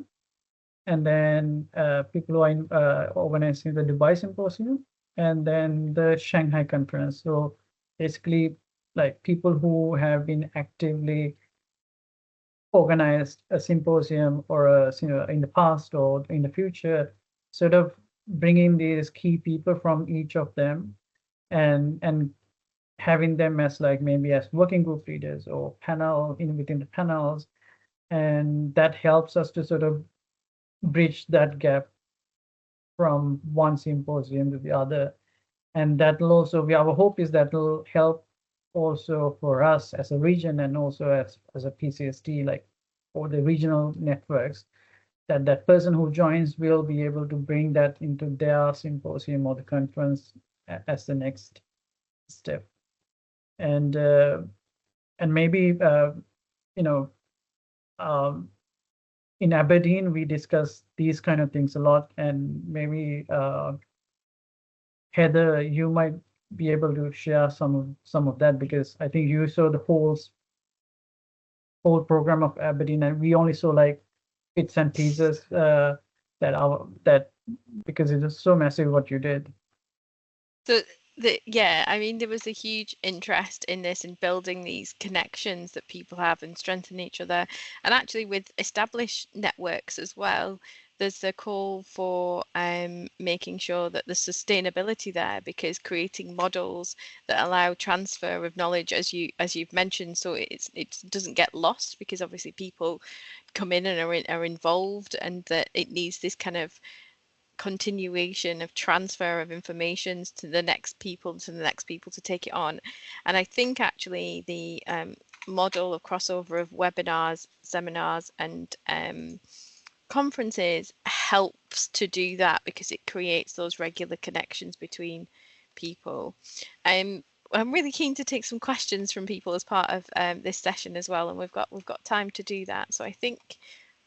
and then people who are organizing the Dubai symposium, and then the Shanghai conference. So basically, like people who have been actively organized a symposium or in the past or in the future, sort of bringing these key people from each of them and having them as like maybe as working group leaders or panel within the panels, and that helps us to sort of bridge that gap from one symposium to the other. And that will also our hope is that will help also for us as a region and also as a PCST, like for the regional networks, that person who joins will be able to bring that into their symposium or the conference as the next step. And maybe in Aberdeen we discuss these kind of things a lot, and maybe Heather, you might be able to share some of that, because I think you saw the whole program of Aberdeen, and we only saw like bits and pieces that because it was so massive what you did. So I mean, there was a huge interest in this and building these connections that people have and strengthen each other. And actually with established networks as well, there's a call for making sure that there's sustainability there, because creating models that allow transfer of knowledge, as you've mentioned, so it doesn't get lost, because obviously people come in and are involved, and that it needs this kind of continuation of transfer of information to the next people to take it on. And I think actually the model of crossover of webinars, seminars and conferences helps to do that, because it creates those regular connections between people. I'm really keen to take some questions from people as part of this session as well, and we've got time to do that. So I think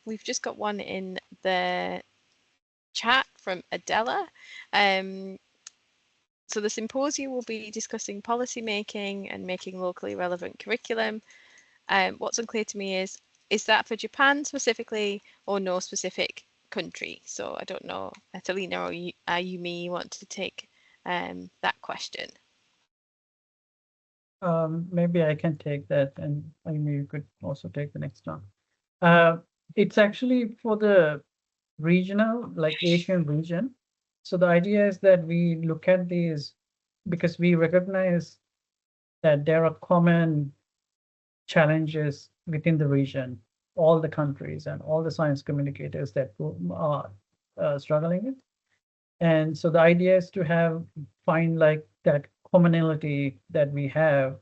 we've just got one in the chat from Adela. So the symposium will be discussing policy making and making locally relevant curriculum. What's unclear to me is that for Japan specifically or no specific country? So I don't know, Talina or Ayumi, you want to take that question? Maybe I can take that, and Ayumi, you could also take the next one. It's actually for the regional, like Asian region. So the idea is that we look at these because we recognize that there are common challenges within the region, all the countries and all the science communicators that are struggling with. And so the idea is to find like that commonality that we have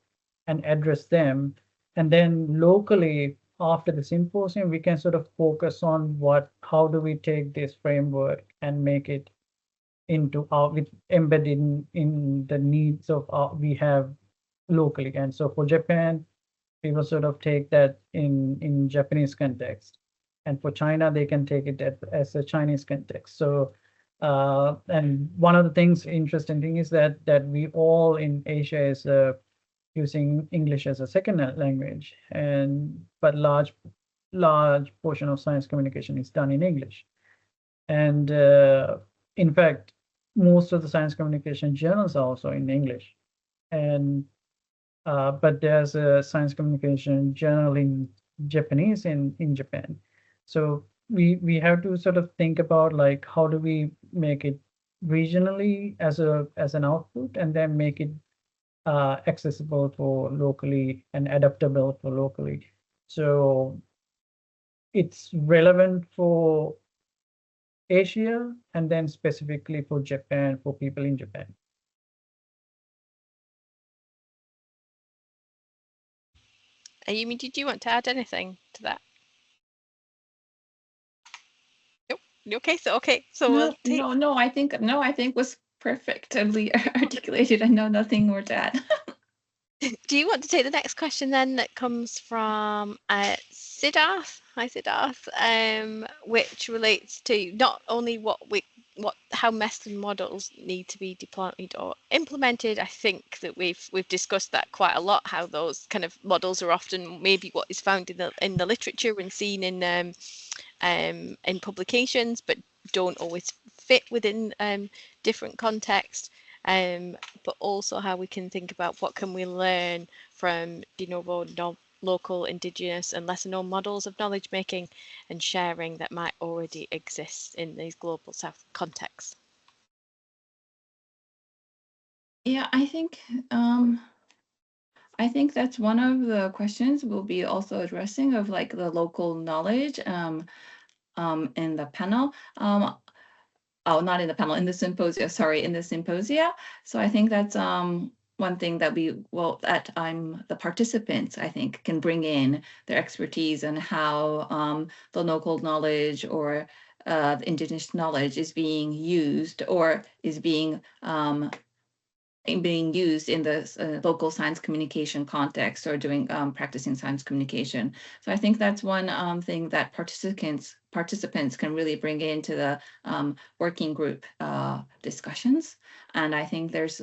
and address them. And then locally, after the symposium, we can sort of focus on how do we take this framework and make it into embedded in the needs of we have locally. And so for Japan, we will sort of take that in Japanese context, and for China, they can take it as a Chinese context. So and one of the interesting thing is that we all in Asia is using English as a second language, but large portion of science communication is done in English. And in fact, most of the science communication journals are also in English. And but there's a science communication journal in Japanese in Japan. So we have to sort of think about like how do we make it regionally as an output, and then make it accessible for locally and adaptable for locally. So it's relevant for Asia and then specifically for Japan, for people in Japan. Ayumi, did you want to add anything to that? Nope. Okay, so we'll take... No, I think was perfectly articulated. I know nothing more to add. Do you want to take the next question then, that comes from Siddharth? Hi, Siddharth, which relates to not only how Western models need to be deployed or implemented. I think that we've discussed that quite a lot, how those kind of models are often maybe what is found in the literature and seen in publications, but don't always fit within different contexts. But also how we can think about what can we learn from de novo local, indigenous and lesser known models of knowledge making and sharing that might already exist in these global south contexts. Yeah, I think that's one of the questions we'll be also addressing, of like the local knowledge in the panel. Oh, not in the panel, in the symposia, sorry, in the symposia. So I think that's one thing that the participants, I think, can bring in their expertise and how the local knowledge or the indigenous knowledge is being used or is being used in the local science communication context, or doing practicing science communication. So I think that's one thing that participants can really bring into the working group discussions. And I think there's,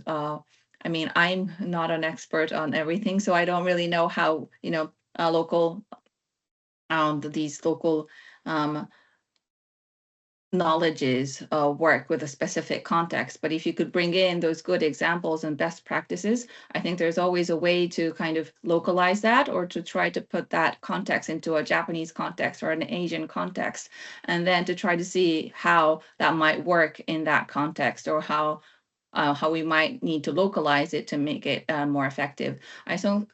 I mean, I'm not an expert on everything, so I don't really know how, local, these local knowledges work with a specific context. But if you could bring in those good examples and best practices, I think there's always a way to kind of localize that, or to try to put that context into a Japanese context or an Asian context, and then to try to see how that might work in that context, or how we might need to localize it to make it more effective. So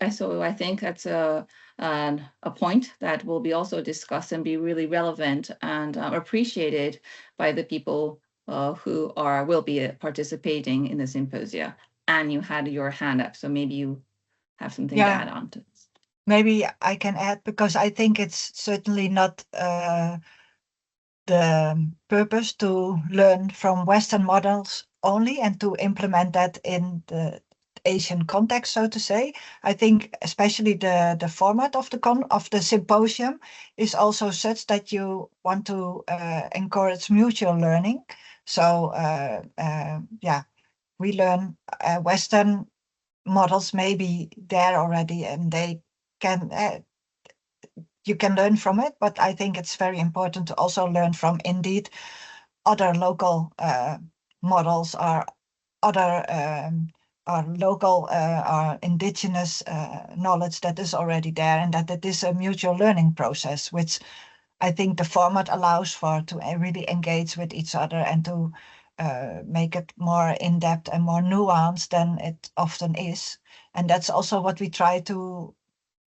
I think that's a point that will be also discussed and be really relevant and appreciated by the people who will be participating in the symposia. And you had your hand up, so maybe you have something to add on to this. Maybe I can add, because I think it's certainly not the purpose to learn from Western models only and to implement that in the Asian context, so to say. I think especially the format of the symposium is also such that you want to encourage mutual learning. So yeah, we learn Western models may be there already, and they can you can learn from it, but I think it's very important to also learn from indeed other local models, or other or local or indigenous knowledge that is already there, and that it is a mutual learning process, which I think the format allows for, to really engage with each other and to make it more in-depth and more nuanced than it often is. And that's also what we try to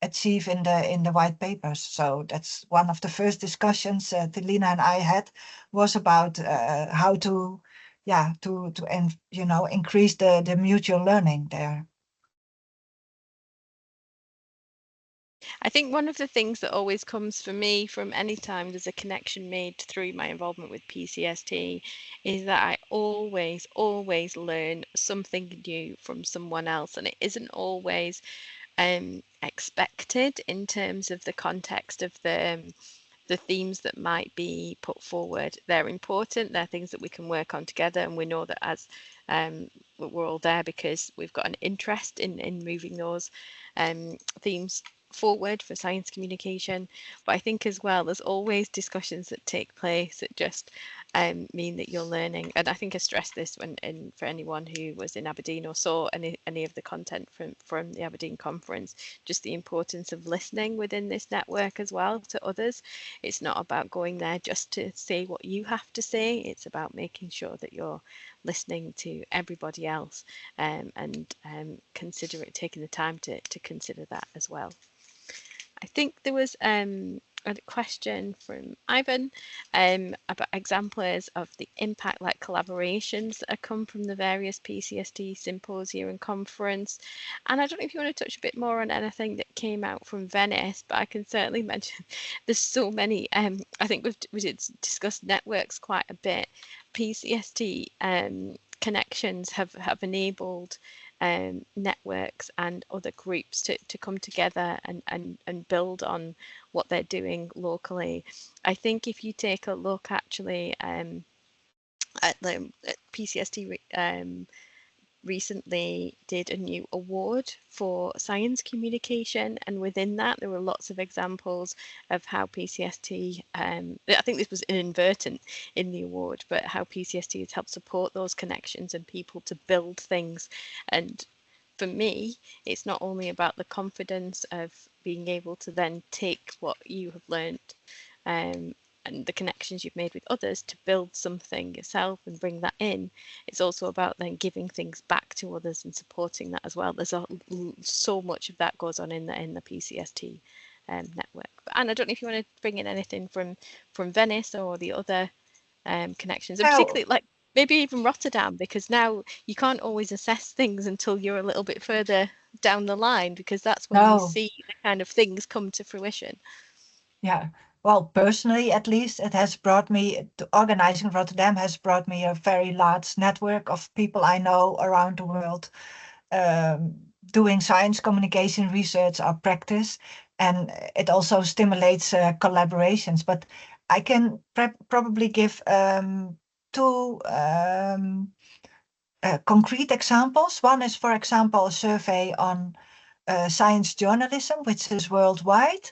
achieve in the white papers. So that's one of the first discussions Tilina and I had, was about how to increase the mutual learning there. I think one of the things that always comes for me from any time there's a connection made through my involvement with PCST is that I always learn something new from someone else, and it isn't always expected in terms of the context of the themes that might be put forward. They're important, they're things that we can work on together, and we know that as we're all there because we've got an interest in moving those themes forward for science communication. But I think as well, there's always discussions that take place that just mean that you're learning. And I think I stressed this for anyone who was in Aberdeen or saw any of the content from the Aberdeen conference, just the importance of listening within this network as well to others. It's not about going there just to say what you have to say. It's about making sure that you're listening to everybody else, and taking the time to consider that as well. I think there was a question from Ivan about examples of the impact-like collaborations that have come from the various PCST symposia and conference. And I don't know if you want to touch a bit more on anything that came out from Venice, but I can certainly mention there's so many. I think we did discuss networks quite a bit. PCST connections have enabled networks and other groups to come together and build on what they're doing locally. I think if you take a look actually at PCST recently did a new award for science communication, and within that there were lots of examples of how PCST, I think this was inadvertent in the award, but how PCST has helped support those connections and people to build things. And for me, it's not only about the confidence of being able to then take what you have learned and the connections you've made with others to build something yourself and bring that in. It's also about then giving things back to others and supporting that as well. There's so much of that goes on in the PCST network. But Anne, I don't know if you want to bring in anything from Venice or the other connections, and particularly like maybe even Rotterdam, because now you can't always assess things until you're a little bit further down the line, because that's when you see the kind of things come to fruition. Yeah. Well, personally, at least, it has brought me to organizing Rotterdam has brought me a very large network of people I know around the world doing science communication research or practice. And it also stimulates collaborations. But I can probably give two concrete examples. One is, for example, a survey on science journalism, which is worldwide.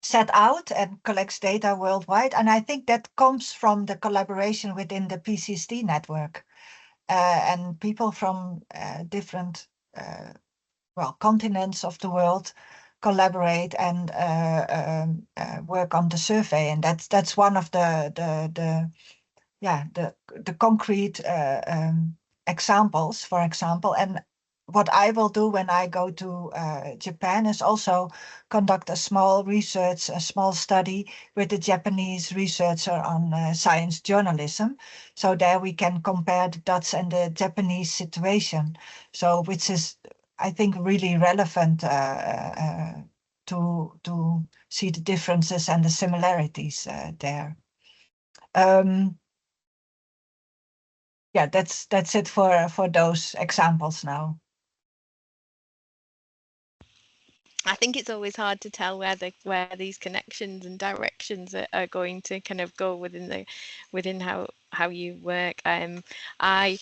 Set out and collects data worldwide. And I think that comes from the collaboration within the PCST network. And people from different continents of the world collaborate and work on the survey. And that's one of the concrete examples, for example. And what I will do when I go to Japan is also conduct a small study with a Japanese researcher on science journalism. So there we can compare the Dutch and the Japanese situation. So which is, I think, really relevant to see the differences and the similarities there. Yeah, that's it for those examples now. I think it's always hard to tell where these connections and directions are going to kind of go within how you work. I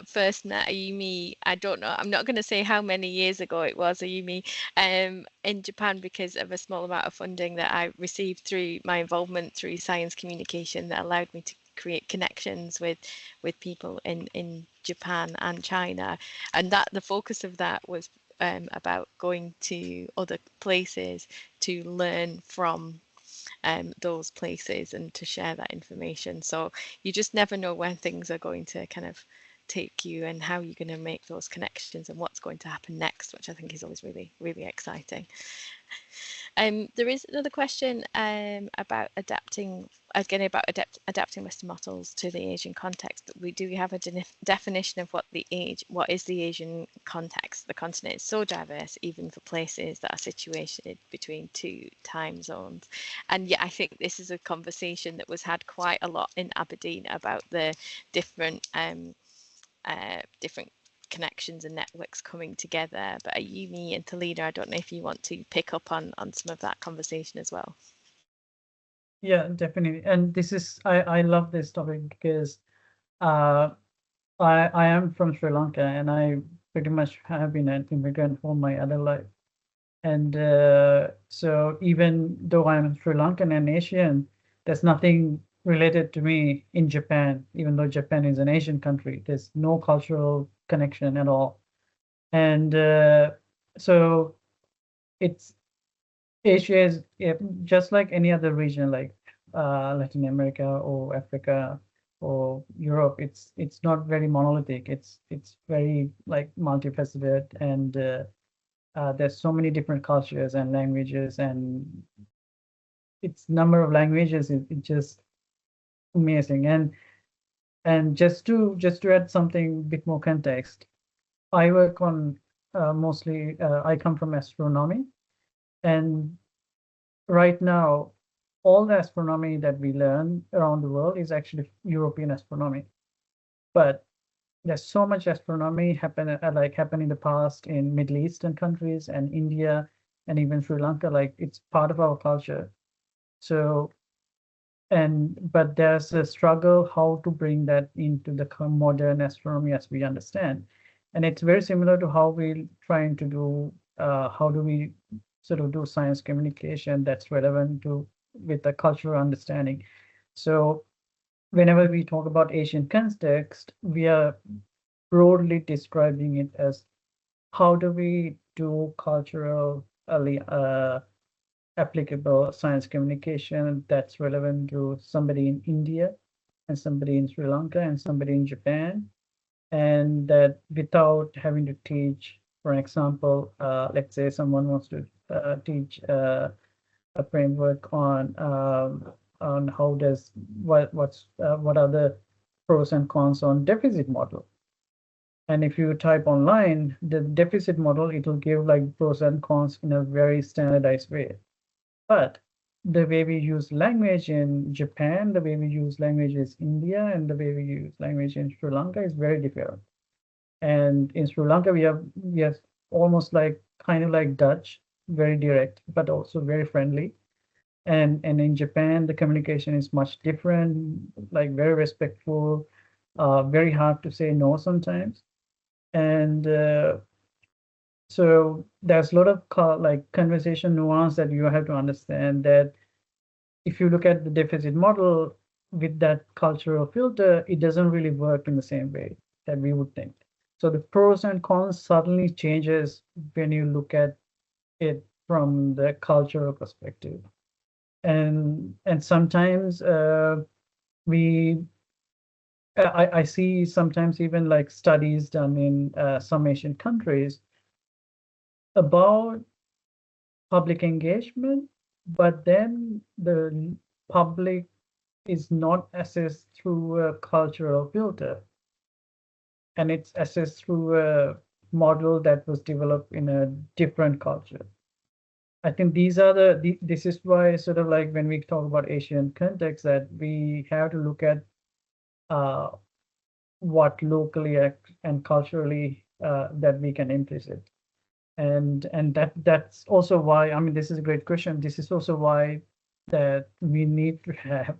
first met Ayumi, I don't know, I'm not going to say how many years ago it was, Ayumi, in Japan, because of a small amount of funding that I received through my involvement through science communication that allowed me to create connections with people in Japan and China, and that the focus of that was about going to other places to learn from those places and to share that information. So you just never know where things are going to kind of take you and how you're going to make those connections and what's going to happen next, which I think is always really, really exciting. There is another question about adapting Western models to the Asian context. We do have a definition of what is the Asian context. The continent is so diverse, even for places that are situated between two time zones. And yeah, I think this is a conversation that was had quite a lot in Aberdeen about the different connections and networks coming together. But Ayumi and Talina, I don't know if you want to pick up on some of that conversation as well. Yeah, definitely. And this is, I love this topic because I am from Sri Lanka, and I pretty much have been an immigrant all my adult life. And so even though I'm Sri Lankan and Asian, there's nothing related to me in Japan, even though Japan is an Asian country. There's no cultural connection at all. And so it's Asia is just like any other region, like Latin America or Africa. for Europe, it's not very monolithic. It's very like multifaceted, and there's so many different cultures and languages, and its number of languages is just amazing. And just to add something bit more context, I work on mostly I come from astronomy, and right now all the astronomy that we learn around the world is actually European astronomy. But there's so much astronomy happen in the past in Middle Eastern countries and India and even Sri Lanka. Like it's part of our culture. So but there's a struggle how to bring that into the modern astronomy as we understand. And it's very similar to how we're trying to do, how do we sort of do science communication that's relevant to with the cultural understanding. So whenever we talk about Asian context, we are broadly describing it as how do we do cultural applicable science communication that's relevant to somebody in India and somebody in Sri Lanka and somebody in Japan, and that without having to teach, for example, let's say someone wants to teach a framework on how does what are the pros and cons on deficit model. And if you type online the deficit model, it will give like pros and cons in a very standardized way. But the way we use language in Japan, the way we use language in India, and the way we use language in Sri Lanka is very different. And in Sri Lanka, we have almost like kind of like Dutch, very direct, but also very friendly. And in Japan, the communication is much different, like very respectful, very hard to say no sometimes. And so there's a lot of like conversation nuance that you have to understand, that if you look at the deficit model with that cultural filter, it doesn't really work in the same way that we would think. So the pros and cons suddenly changes when you look at it from the cultural perspective. And sometimes I see sometimes even like studies done in some Asian countries about public engagement, but then the public is not assessed through a cultural filter, and it's assessed through a model that was developed in a different culture. I think these are this is why sort of like when we talk about Asian context, that we have to look at what locally and culturally that we can implicit. And that's also why, I mean, this is a great question. This is also why that we need to have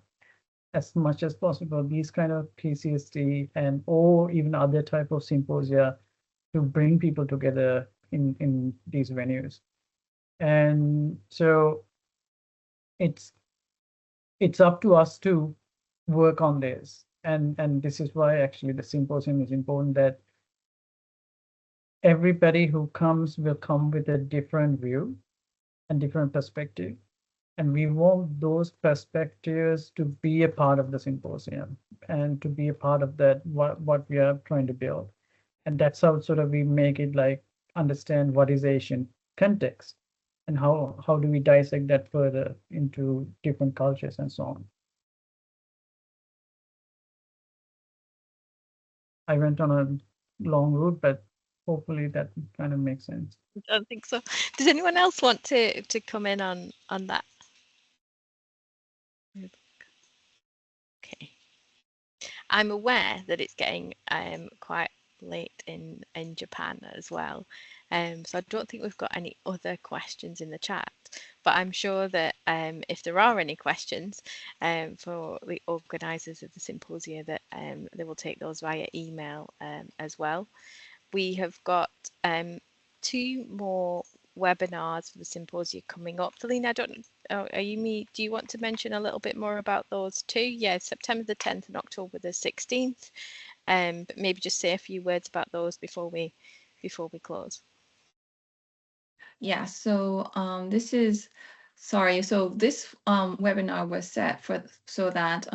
as much as possible these kind of PCST and or even other type of symposia to bring people together in these venues. And so it's up to us to work on this. And this is why actually the symposium is important, that everybody who comes will come with a different view and different perspective. And we want those perspectives to be a part of the symposium and to be a part of that, what we are trying to build. And that's how sort of we make it like understand what is Asian context and how do we dissect that further into different cultures and so on. I went on a long route, but hopefully that kind of makes sense. I don't think so. Does anyone else want to come in on that? Okay. I'm aware that it's getting quite late in Japan as well. So I don't think we've got any other questions in the chat, but I'm sure that if there are any questions for the organisers of the symposia, that they will take those via email as well. We have got 2 more webinars for the symposia coming up. Felina, I don't know, do you want to mention a little bit more about those 2? Yeah, September the 10th and October the 16th. But maybe just say a few words about those before we close. Yeah, so this is, sorry, so this webinar was set for so that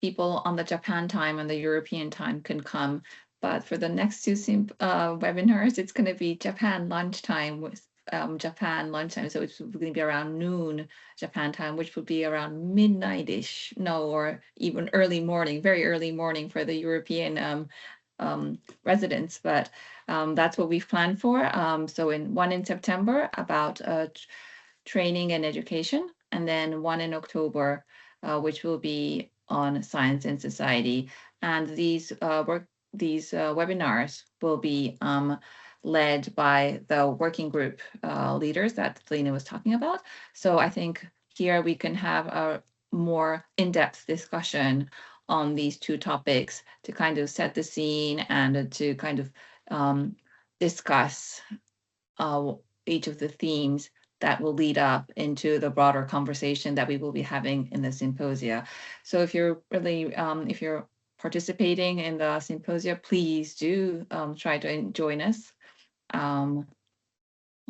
people on the Japan time and the European time can come. But for the next two webinars, it's going to be Japan lunchtime with Japan lunchtime. So it's going to be around noon Japan time, which would be around midnight-ish, no, or even early morning, very early morning for the European residents. But that's what we've planned for. So one in September about training and education, and then one in October, which will be on science and society. And these webinars will be led by the working group leaders that Lena was talking about. So I think here we can have a more in-depth discussion on these two topics to kind of set the scene and to kind of discuss each of the themes that will lead up into the broader conversation that we will be having in the symposia. So if you're really, if you're participating in the symposia, please do try to join us on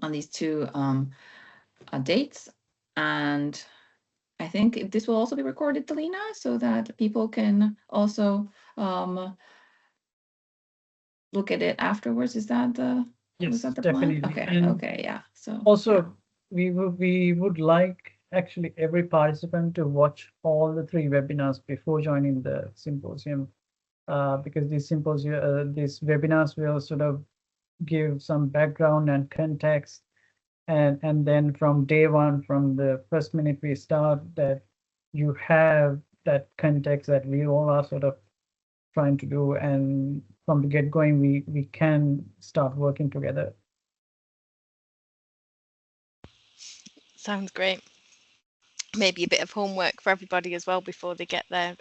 these two dates. And I think this will also be recorded, Delina, so that people can also look at it afterwards. Is that the Yes, the definitely. plan? Okay, And okay, yeah. So also, yeah. we would like actually every participant to watch all the 3 webinars before joining the symposium, because these webinars will sort of give some background and context, and then from day one, from the first minute we start, that you have that context that we all are sort of trying to do, and from the get-going we can start working together. Sounds great. Maybe a bit of homework for everybody as well before they get there,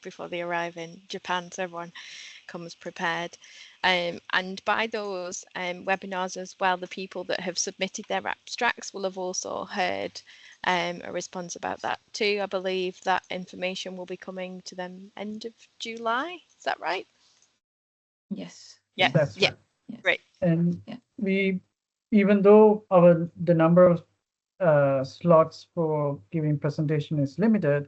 before they arrive in Japan, so everyone comes prepared. And by those webinars as well, the people that have submitted their abstracts will have also heard a response about that too. I believe that information will be coming to them end of July. Is that right? Yes. Yeah. That's yeah. right. Yes. Great. And yeah. we, even though the number of slots for giving presentation is limited,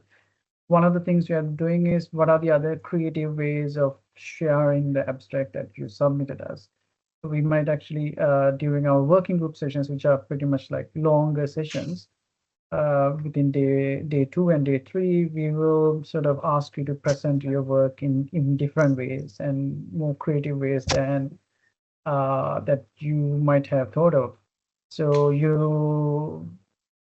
one of the things we are doing is what are the other creative ways of sharing the abstract that you submitted us. So we might actually, during our working group sessions, which are pretty much like longer sessions, within day 2 and day 3, we will sort of ask you to present your work in different ways and more creative ways than that you might have thought of. So you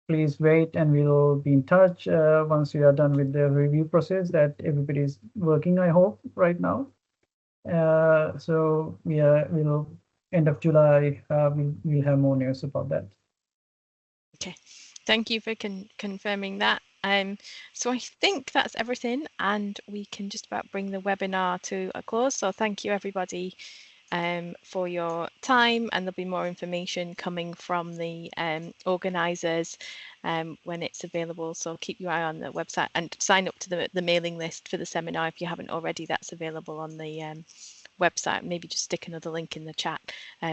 please wait, and we'll be in touch once we are done with the review process that everybody's working, I hope, right now. So we'll end of July, we'll have more news about that. Okay, thank you for confirming that. So I think that's everything, and we can just about bring the webinar to a close. So thank you everybody for your time, and there'll be more information coming from the organisers when it's available. So keep your eye on the website and sign up to the mailing list for the seminar if you haven't already. That's available on the website. Maybe just stick another link in the chat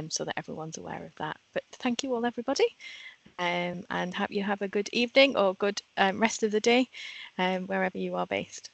so that everyone's aware of that. But thank you all, everybody. And hope you have a good evening or good rest of the day wherever you are based.